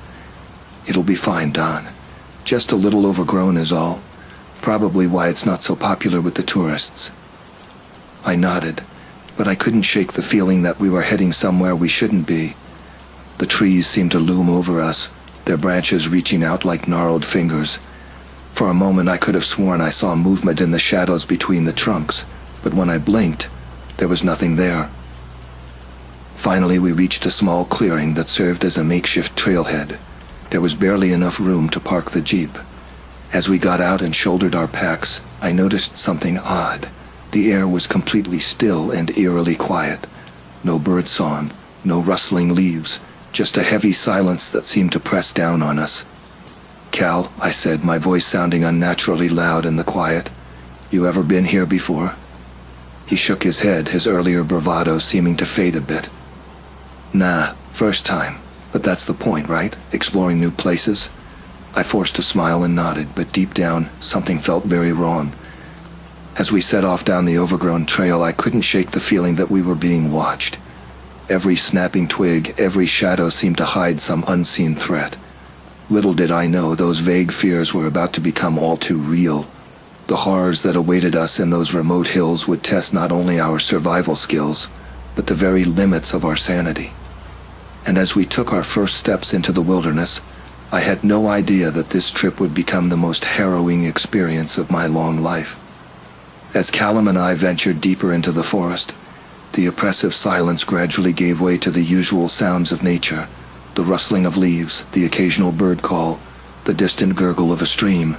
"It'll be fine, Don. Just a little overgrown is all. Probably why it's not so popular with the tourists." I nodded, but I couldn't shake the feeling that we were heading somewhere we shouldn't be. The trees seemed to loom over us, their branches reaching out like gnarled fingers. For a moment I could have sworn I saw movement in the shadows between the trunks, but when I blinked, there was nothing there. Finally, we reached a small clearing that served as a makeshift trailhead. There was barely enough room to park the Jeep. As we got out and shouldered our packs, I noticed something odd. The air was completely still and eerily quiet. No birdsong, no rustling leaves, just a heavy silence that seemed to press down on us. "Cal," I said, my voice sounding unnaturally loud in the quiet, "you ever been here before?" He shook his head, his earlier bravado seeming to fade a bit. "Nah, first time. But that's the point, right? Exploring new places?" I forced a smile and nodded, but deep down, something felt very wrong. As we set off down the overgrown trail, I couldn't shake the feeling that we were being watched. Every snapping twig, every shadow seemed to hide some unseen threat. Little did I know those vague fears were about to become all too real. The horrors that awaited us in those remote hills would test not only our survival skills, but the very limits of our sanity. And as we took our first steps into the wilderness, I had no idea that this trip would become the most harrowing experience of my long life. As Callum and I ventured deeper into the forest, the oppressive silence gradually gave way to the usual sounds of nature, the rustling of leaves, the occasional bird call, the distant gurgle of a stream.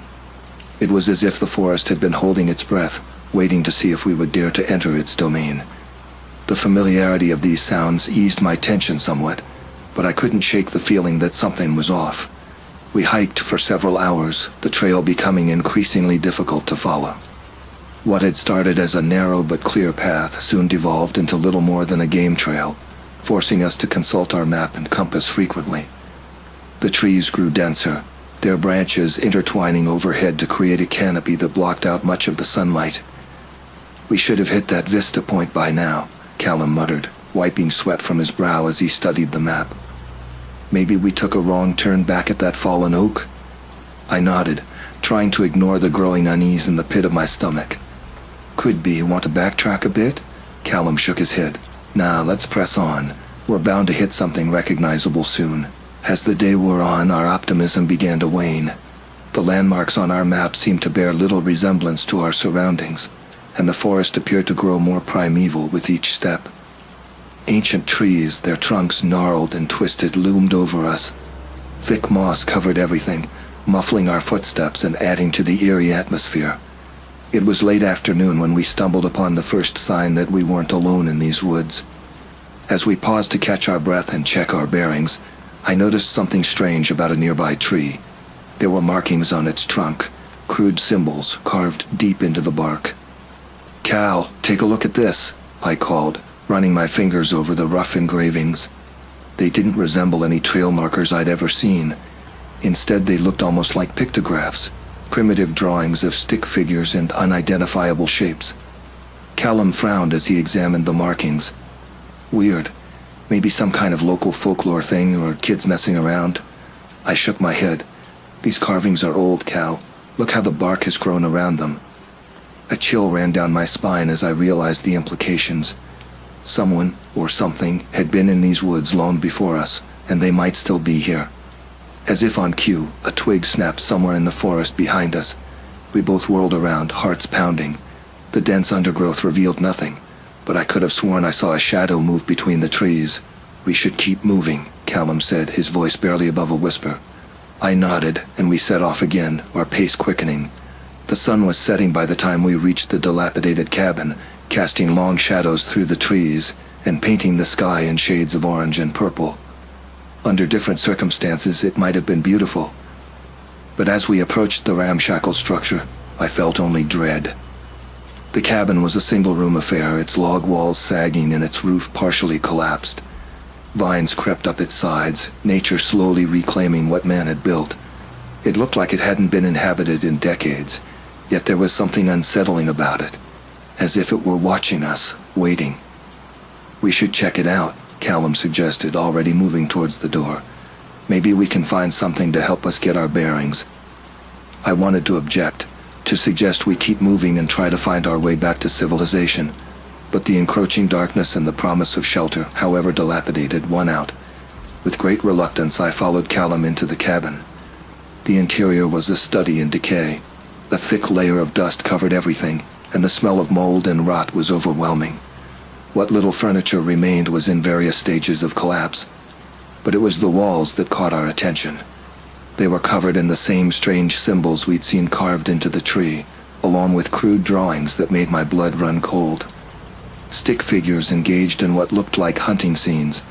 It was as if the forest had been holding its breath, waiting to see if we would dare to enter its domain. The familiarity of these sounds eased my tension somewhat, but I couldn't shake the feeling that something was off. We hiked for several hours, the trail becoming increasingly difficult to follow. What had started as a narrow but clear path soon devolved into little more than a game trail, forcing us to consult our map and compass frequently. The trees grew denser, their branches intertwining overhead to create a canopy that blocked out much of the sunlight. "We should have hit that vista point by now," Callum muttered, wiping sweat from his brow as he studied the map. "Maybe we took a wrong turn back at that fallen oak?" I nodded, trying to ignore the growing unease in the pit of my stomach. "Could be. Want to backtrack a bit?" Callum shook his head. "Nah, let's press on. We're bound to hit something recognizable soon." As the day wore on, our optimism began to wane. The landmarks on our map seemed to bear little resemblance to our surroundings, and the forest appeared to grow more primeval with each step. Ancient trees, their trunks gnarled and twisted, loomed over us. Thick moss covered everything, muffling our footsteps and adding to the eerie atmosphere. It was late afternoon when we stumbled upon the first sign that we weren't alone in these woods. As we paused to catch our breath and check our bearings, I noticed something strange about a nearby tree. There were markings on its trunk, crude symbols carved deep into the bark. "Cal, take a look at this," I called, running my fingers over the rough engravings. They didn't resemble any trail markers I'd ever seen. Instead, they looked almost like pictographs, primitive drawings of stick figures and unidentifiable shapes. Callum frowned as he examined the markings. "Weird. Maybe some kind of local folklore thing, or kids messing around." I shook my head. "These carvings are old, Cal. Look how the bark has grown around them." A chill ran down my spine as I realized the implications. Someone, or something, had been in these woods long before us, and they might still be here. As if on cue, a twig snapped somewhere in the forest behind us. We both whirled around, hearts pounding. The dense undergrowth revealed nothing, but I could have sworn I saw a shadow move between the trees. "We should keep moving," Callum said, his voice barely above a whisper. I nodded, and we set off again, our pace quickening. The sun was setting by the time we reached the dilapidated cabin, casting long shadows through the trees and painting the sky in shades of orange and purple. Under different circumstances, it might have been beautiful. But as we approached the ramshackle structure, I felt only dread. The cabin was a single-room affair, its log walls sagging and its roof partially collapsed. Vines crept up its sides, nature slowly reclaiming what man had built. It looked like it hadn't been inhabited in decades, yet there was something unsettling about it, as if it were watching us, waiting. "We should check it out," Callum suggested, already moving towards the door. "Maybe we can find something to help us get our bearings." I wanted to object, to suggest we keep moving and try to find our way back to civilization, but the encroaching darkness and the promise of shelter, however dilapidated, won out. With great reluctance, I followed Callum into the cabin. The interior was a study in decay. A thick layer of dust covered everything, and the smell of mold and rot was overwhelming. What little furniture remained was in various stages of collapse, but it was the walls that caught our attention. They were covered in the same strange symbols we'd seen carved into the tree, along with crude drawings that made my blood run cold. Stick figures engaged in what looked like hunting scenes,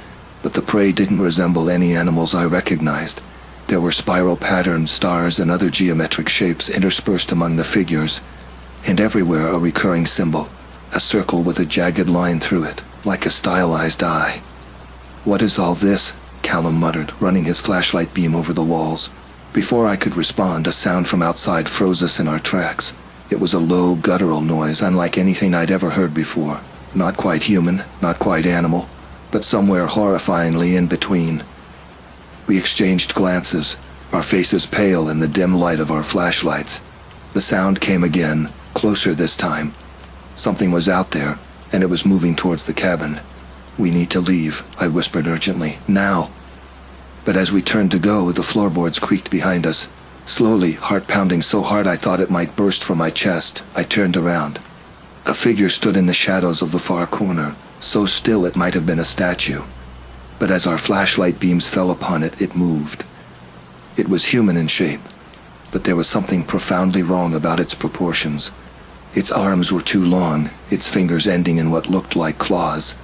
but the prey didn't resemble any animals I recognized. There were spiral patterns, stars, and other geometric shapes interspersed among the figures, and everywhere a recurring symbol, a circle with a jagged line through it, like a stylized eye. "What is all this?" Callum muttered, running his flashlight beam over the walls. Before I could respond, a sound from outside froze us in our tracks. It was a low, guttural noise, unlike anything I'd ever heard before. Not quite human, not quite animal, but somewhere horrifyingly in between. We exchanged glances, our faces pale in the dim light of our flashlights. The sound came again, closer this time. Something was out there, and it was moving towards the cabin. "We need to leave," I whispered urgently. "Now!" But as we turned to go, the floorboards creaked behind us. Slowly, heart pounding so hard I thought it might burst from my chest, I turned around. A figure stood in the shadows of the far corner, so still it might have been a statue. But as our flashlight beams fell upon it, it moved. It was human in shape, but there was something profoundly wrong about its proportions. Its arms were too long, its fingers ending in what looked like claws.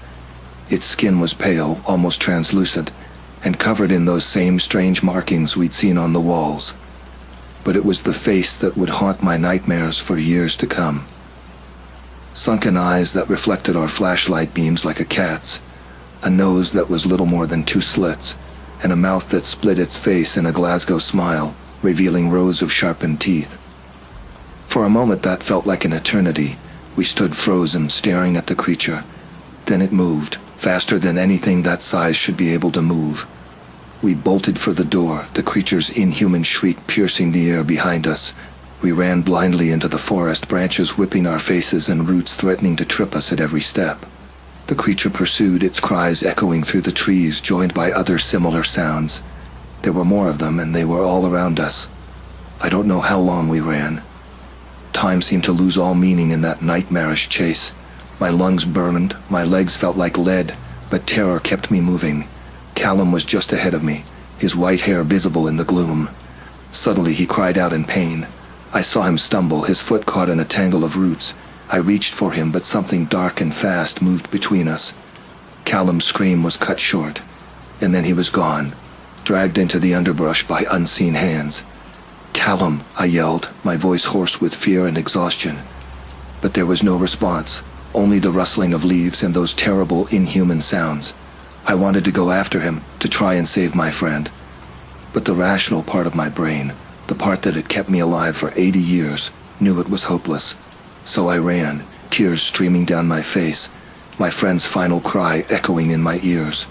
Its skin was pale, almost translucent, and covered in those same strange markings we'd seen on the walls. But it was the face that would haunt my nightmares for years to come. Sunken eyes that reflected our flashlight beams like a cat's, a nose that was little more than two slits, and a mouth that split its face in a Glasgow smile. revealing rows of sharpened teeth. For a moment that felt like an eternity. We stood frozen, staring at the creature. Then it moved, faster than anything that size should be able to move. We bolted for the door, the creature's inhuman shriek piercing the air behind us. We ran blindly into the forest, branches whipping our faces and roots threatening to trip us at every step. The creature pursued, its cries echoing through the trees, joined by other similar sounds. There were more of them, and they were all around us. I don't know how long we ran. Time seemed to lose all meaning in that nightmarish chase. My lungs burned, my legs felt like lead, but terror kept me moving. Callum was just ahead of me, his white hair visible in the gloom. Suddenly he cried out in pain. I saw him stumble, his foot caught in a tangle of roots. I reached for him, but something dark and fast moved between us. Callum's scream was cut short, and then he was gone, dragged into the underbrush by unseen hands. "Callum," I yelled, my voice hoarse with fear and exhaustion. But there was no response, only the rustling of leaves and those terrible, inhuman sounds. I wanted to go after him, to try and save my friend. But the rational part of my brain, the part that had kept me alive for 80 years, knew it was hopeless. So I ran, tears streaming down my face, my friend's final cry echoing in my ears.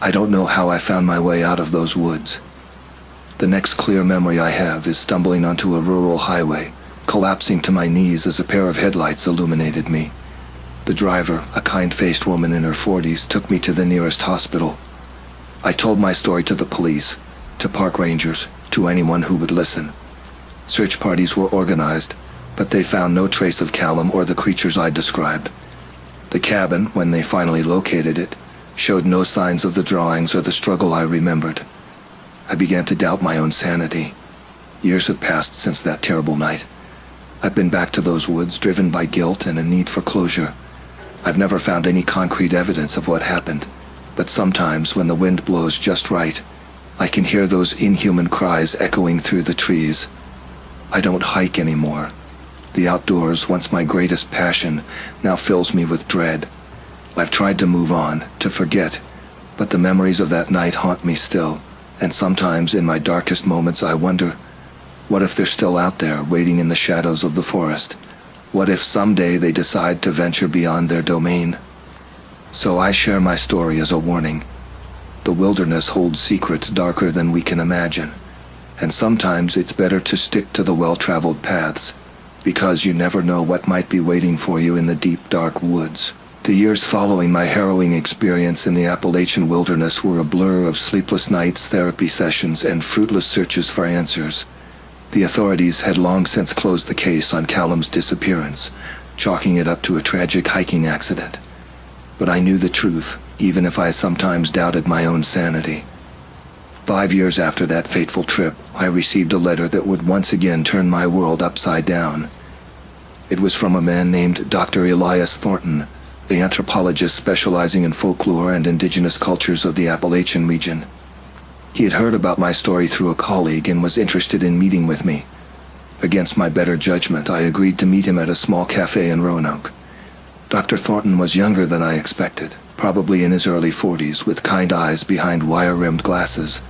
I don't know how I found my way out of those woods. The next clear memory I have is stumbling onto a rural highway, collapsing to my knees as a pair of headlights illuminated me. The driver, a kind-faced woman in her 40s, took me to the nearest hospital. I told my story to the police, to park rangers, to anyone who would listen. Search parties were organized, but they found no trace of Callum or the creatures I described. The cabin, when they finally located it, showed no signs of the drawings or the struggle I remembered. I began to doubt my own sanity. Years have passed since that terrible night. I've been back to those woods, driven by guilt and a need for closure. I've never found any concrete evidence of what happened, but sometimes when the wind blows just right, I can hear those inhuman cries echoing through the trees. I don't hike anymore. The outdoors, once my greatest passion, now fills me with dread. I've tried to move on, to forget, but the memories of that night haunt me still. And sometimes in my darkest moments I wonder, what if they're still out there, waiting in the shadows of the forest? What if someday they decide to venture beyond their domain? So I share my story as a warning. The wilderness holds secrets darker than we can imagine, and sometimes it's better to stick to the well-traveled paths, because you never know what might be waiting for you in the deep, dark woods. The years following my harrowing experience in the Appalachian wilderness were a blur of sleepless nights, therapy sessions, and fruitless searches for answers. The authorities had long since closed the case on Callum's disappearance, chalking it up to a tragic hiking accident. But I knew the truth, even if I sometimes doubted my own sanity. 5 years after that fateful trip, I received a letter that would once again turn my world upside down. It was from a man named Dr. Elias Thornton, the anthropologist specializing in folklore and indigenous cultures of the Appalachian region. He had heard about my story through a colleague and was interested in meeting with me. Against my better judgment, I agreed to meet him at a small cafe in Roanoke. Dr. Thornton was younger than I expected, probably in his early 40s, with kind eyes behind wire-rimmed glasses.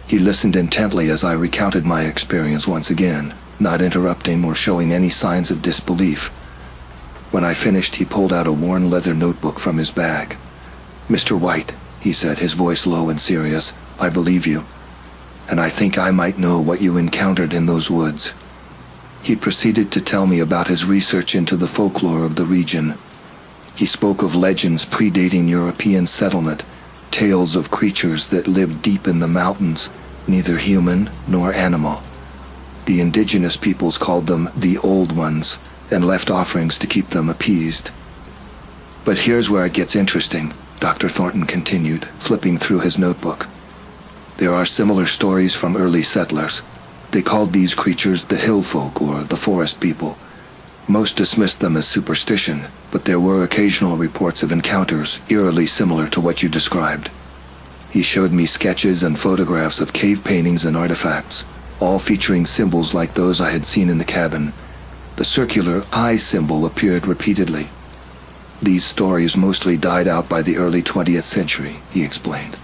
He listened intently as I recounted my experience once again, not interrupting or showing any signs of disbelief. When I finished, he pulled out a worn leather notebook from his bag. "Mr. White," he said, his voice low and serious, "I believe you, and I think I might know what you encountered in those woods." He proceeded to tell me about his research into the folklore of the region. He spoke of legends predating European settlement, tales of creatures that lived deep in the mountains, neither human nor animal. The indigenous peoples called them the Old Ones, and left offerings to keep them appeased. "But here's where it gets interesting," Dr. Thornton continued, flipping through his notebook. "There are similar stories from early settlers. They called these creatures the hill folk or the forest people. Most dismissed them as superstition, but there were occasional reports of encounters eerily similar to what you described." He showed me sketches and photographs of cave paintings and artifacts, all featuring symbols like those I had seen in the cabin. The circular eye symbol appeared repeatedly. "These stories mostly died out by the early 20th century," he explained.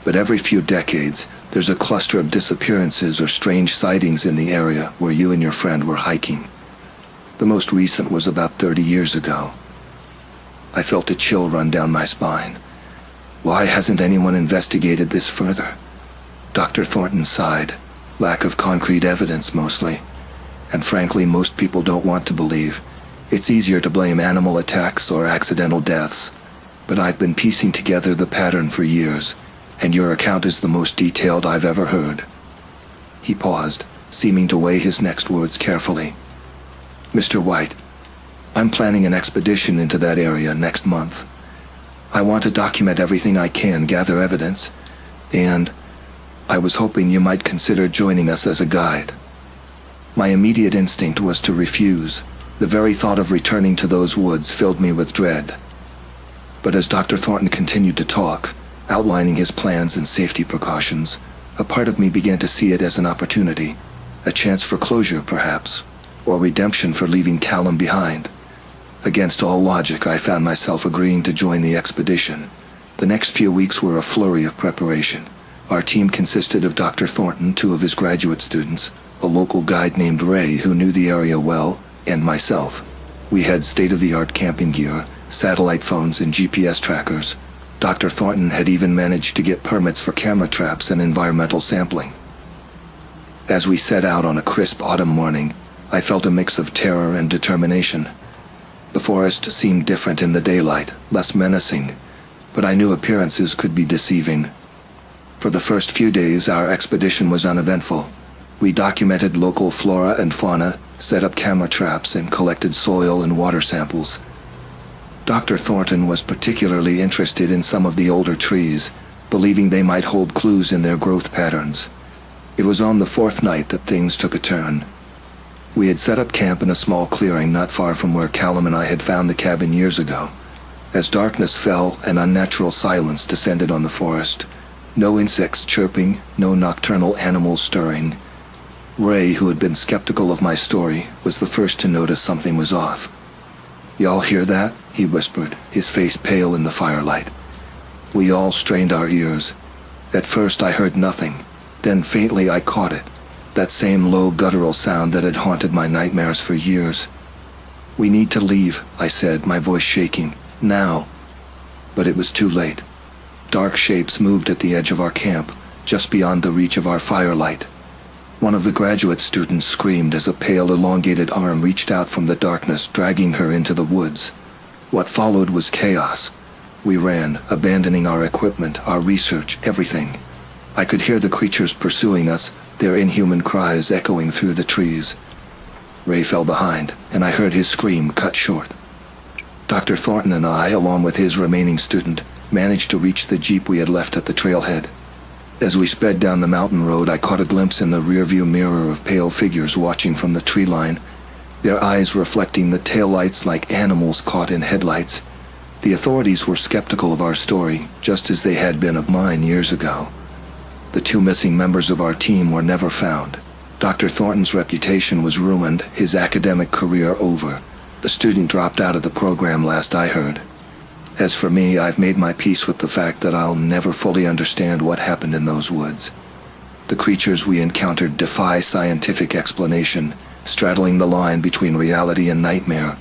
but every few decades, there's a cluster of disappearances or strange sightings in the area where you and your friend were hiking. The most recent was about 30 years ago. I felt a chill run down my spine. Why hasn't anyone investigated this further? Dr. Thornton sighed. Lack of concrete evidence, mostly. And frankly, most people don't want to believe. It's easier to blame animal attacks or accidental deaths. But I've been piecing together the pattern for years, and your account is the most detailed I've ever heard. He paused, seeming to weigh his next words carefully. Mr. White, I'm planning an expedition into that area next month. I want to document everything I can, gather evidence, and I was hoping you might consider joining us as a guide. My immediate instinct was to refuse. The very thought of returning to those woods filled me with dread. But as Dr. Thornton continued to talk, outlining his plans and safety precautions, a part of me began to see it as an opportunity, a chance for closure, perhaps, or redemption for leaving Callum behind. Against all logic, I found myself agreeing to join the expedition. The next few weeks were a flurry of preparation. Our team consisted of Dr. Thornton, 2 of his graduate students, a local guide named Ray who knew the area well, and myself. We had state-of-the-art camping gear, satellite phones, and GPS trackers. Dr. Thornton had even managed to get permits for camera traps and environmental sampling. As we set out on a crisp autumn morning, I felt a mix of terror and determination. The forest seemed different in the daylight, less menacing, but I knew appearances could be deceiving. For the first few days, our expedition was uneventful. We documented local flora and fauna, set up camera traps, and collected soil and water samples. Dr. Thornton was particularly interested in some of the older trees, believing they might hold clues in their growth patterns. It was on the 4th night that things took a turn. We had set up camp in a small clearing not far from where Callum and I had found the cabin years ago. As darkness fell, an unnatural silence descended on the forest. No insects chirping, no nocturnal animals stirring. Ray, who had been skeptical of my story, was the first to notice something was off. "Y'all hear that?" he whispered, his face pale in the firelight. We all strained our ears. At first I heard nothing. Then faintly I caught it. That same low guttural sound that had haunted my nightmares for years. "We need to leave," I said, my voice shaking. "Now." But it was too late. Dark shapes moved at the edge of our camp, just beyond the reach of our firelight. One of the graduate students screamed as a pale, elongated arm reached out from the darkness, dragging her into the woods. What followed was chaos. We ran, abandoning our equipment, our research, everything. I could hear the creatures pursuing us, their inhuman cries echoing through the trees. Ray fell behind, and I heard his scream cut short. Dr. Thornton and I, along with his remaining student, managed to reach the jeep we had left at the trailhead. As we sped down the mountain road, I caught a glimpse in the rearview mirror of pale figures watching from the tree line, their eyes reflecting the taillights like animals caught in headlights. The authorities were skeptical of our story, just as they had been of mine years ago. The 2 missing members of our team were never found. Dr. Thornton's reputation was ruined, his academic career over. The student dropped out of the program last I heard. As for me, I've made my peace with the fact that I'll never fully understand what happened in those woods. The creatures we encountered defy scientific explanation, straddling the line between reality and nightmare.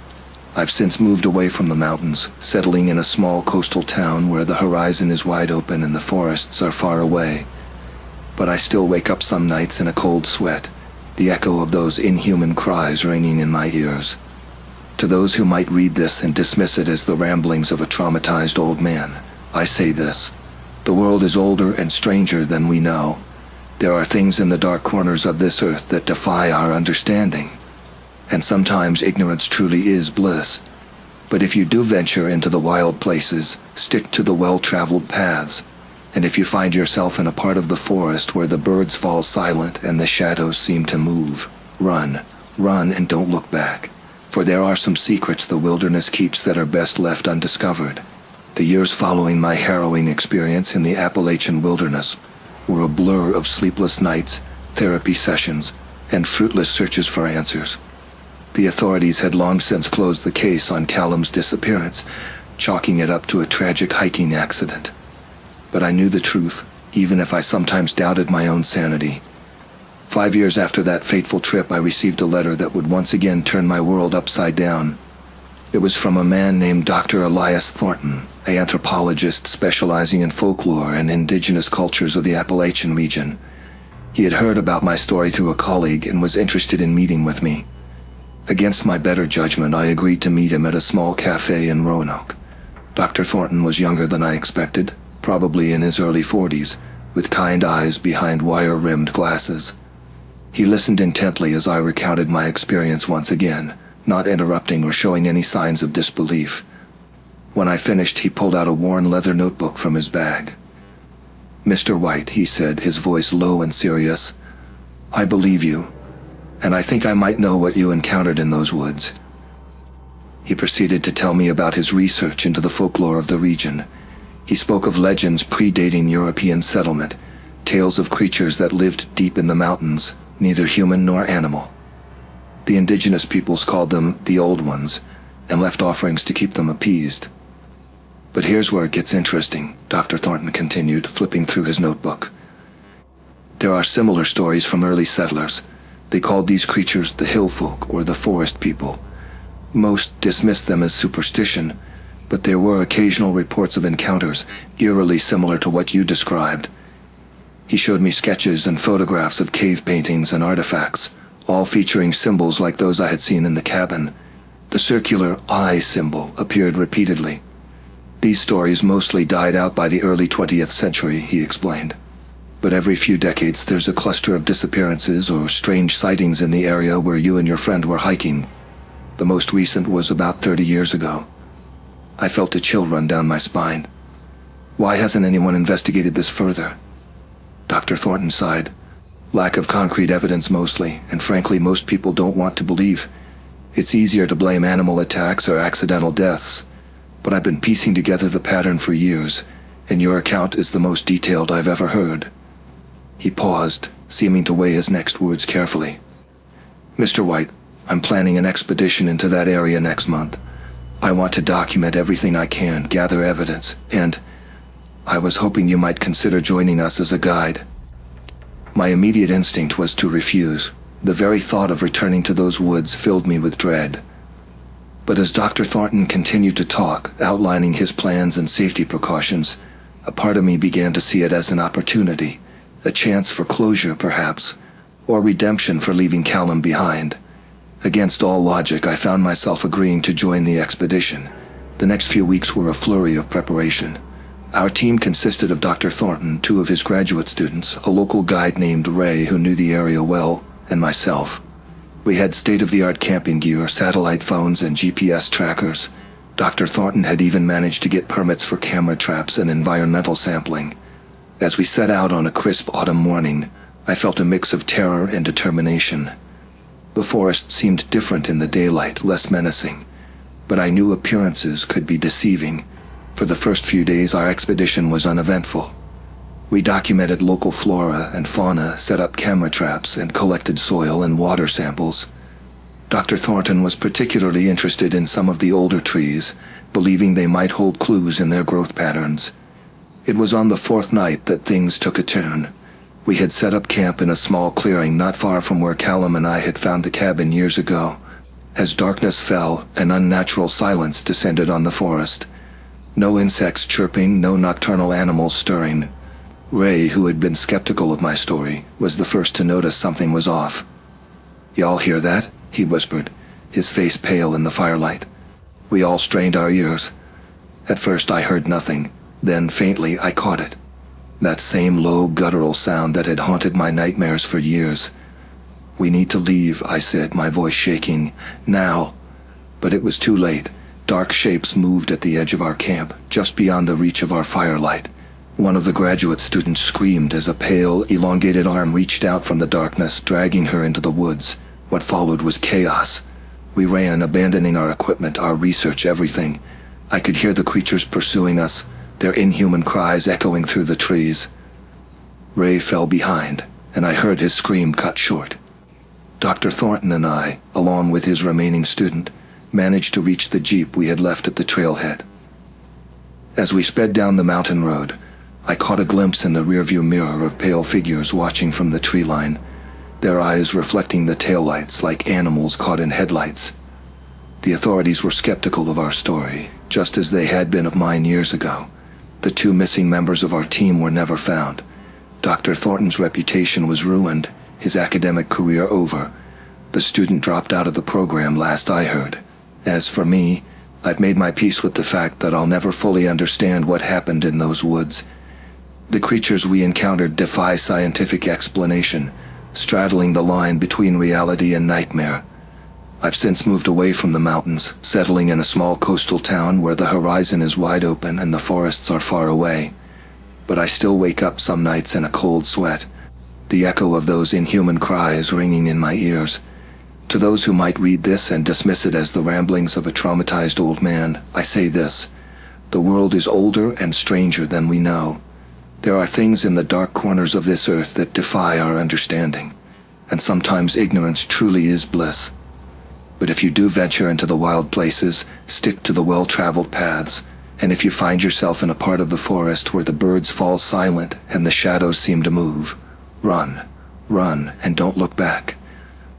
I've since moved away from the mountains, settling in a small coastal town where the horizon is wide open and the forests are far away. But I still wake up some nights in a cold sweat, the echo of those inhuman cries ringing in my ears. To those who might read this and dismiss it as the ramblings of a traumatized old man, I say this: the world is older and stranger than we know. There are things in the dark corners of this earth that defy our understanding. And sometimes ignorance truly is bliss. But if you do venture into the wild places, stick to the well-traveled paths. And if you find yourself in a part of the forest where the birds fall silent and the shadows seem to move, run and don't look back. For there are some secrets the wilderness keeps that are best left undiscovered. The years following my harrowing experience in the Appalachian wilderness were a blur of sleepless nights, therapy sessions, and fruitless searches for answers. The authorities had long since closed the case on Callum's disappearance, chalking it up to a tragic hiking accident. But I knew the truth. even if I sometimes doubted my own sanity. 5 years after that fateful trip, I received a letter that would once again turn my world upside down. It was from a man named Dr. Elias Thornton, an anthropologist specializing in folklore and indigenous cultures of the Appalachian region. He had heard about my story through a colleague and was interested in meeting with me. Against my better judgment, I agreed to meet him at a small cafe in Roanoke. Dr. Thornton was younger than I expected, probably in his early 40s, with kind eyes behind wire-rimmed glasses. He listened intently as I recounted my experience once again, not interrupting or showing any signs of disbelief. When I finished, he pulled out a worn leather notebook from his bag. "Mr. White," he said, his voice low and serious, "I believe you, and I think I might know what you encountered in those woods." He proceeded to tell me about his research into the folklore of the region. He spoke of legends predating European settlement, tales of creatures that lived deep in the mountains, neither human nor animal. The indigenous peoples called them the Old Ones, and left offerings to keep them appeased. "But here's where it gets interesting," Dr. Thornton continued, flipping through his notebook. "There are similar stories from early settlers. They called these creatures the hill folk or the forest people. Most dismissed them as superstition, but there were occasional reports of encounters eerily similar to what you described." He showed me sketches and photographs of cave paintings and artifacts, all featuring symbols like those I had seen in the cabin. The circular eye symbol appeared repeatedly. These stories mostly died out by the early 20th century, he explained. But every few decades there's a cluster of disappearances or strange sightings in the area where you and your friend were hiking. The most recent was about 30 years ago. I felt a chill run down my spine. Why hasn't anyone investigated this further? Dr. Thornton sighed. Lack of concrete evidence mostly, and frankly most people don't want to believe. It's easier to blame animal attacks or accidental deaths, but I've been piecing together the pattern for years, and your account is the most detailed I've ever heard. He paused, seeming to weigh his next words carefully. "Mr. White, I'm planning an expedition into that area next month. I want to document everything I can, gather evidence, and I was hoping you might consider joining us as a guide." My immediate instinct was to refuse. The very thought of returning to those woods filled me with dread. But as Dr. Thornton continued to talk, outlining his plans and safety precautions, a part of me began to see it as an opportunity, a chance for closure perhaps, or redemption for leaving Callum behind. Against all logic, I found myself agreeing to join the expedition. The next few weeks were a flurry of preparation. Our team consisted of Dr. Thornton, 2 of his graduate students, a local guide named Ray who knew the area well, and myself. We had state-of-the-art camping gear, satellite phones, and GPS trackers. Dr. Thornton had even managed to get permits for camera traps and environmental sampling. As we set out on a crisp autumn morning, I felt a mix of terror and determination. The forest seemed different in the daylight, less menacing, but I knew appearances could be deceiving. For the first few days, our expedition was uneventful. We documented local flora and fauna, set up camera traps, and collected soil and water samples. Dr. Thornton was particularly interested in some of the older trees, believing they might hold clues in their growth patterns. It was on the 4th night that things took a turn. We had set up camp in a small clearing not far from where Callum and I had found the cabin years ago. As darkness fell, an unnatural silence descended on the forest. No insects chirping, no nocturnal animals stirring. Ray, who had been skeptical of my story, was the first to notice something was off. "Y'all hear that?" he whispered, his face pale in the firelight. We all strained our ears. At first I heard nothing, then faintly I caught it. That same low, guttural sound that had haunted my nightmares for years. "We need to leave," I said, my voice shaking. "Now." But it was too late. Dark shapes moved at the edge of our camp, just beyond the reach of our firelight. One of the graduate students screamed as a pale, elongated arm reached out from the darkness, dragging her into the woods. What followed was chaos. We ran, abandoning our equipment, our research, everything. I could hear the creatures pursuing us, their inhuman cries echoing through the trees. Ray fell behind, and I heard his scream cut short. Dr. Thornton and I, along with his remaining student, managed to reach the jeep we had left at the trailhead. As we sped down the mountain road, I caught a glimpse in the rearview mirror of pale figures watching from the tree line, their eyes reflecting the taillights like animals caught in headlights. The authorities were skeptical of our story, just as they had been of mine years ago. The two missing members of our team were never found. Dr. Thornton's reputation was ruined, his academic career over. The student dropped out of the program last I heard. As for me, I've made my peace with the fact that I'll never fully understand what happened in those woods. The creatures we encountered defy scientific explanation, straddling the line between reality and nightmare. I've since moved away from the mountains, settling in a small coastal town where the horizon is wide open and the forests are far away. But I still wake up some nights in a cold sweat, the echo of those inhuman cries ringing in my ears. To those who might read this and dismiss it as the ramblings of a traumatized old man, I say this: the world is older and stranger than we know. There are things in the dark corners of this earth that defy our understanding, and sometimes ignorance truly is bliss. But if you do venture into the wild places, stick to the well-traveled paths, and if you find yourself in a part of the forest where the birds fall silent and the shadows seem to move, run, and don't look back.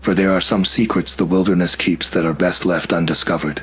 For there are some secrets the wilderness keeps that are best left undiscovered.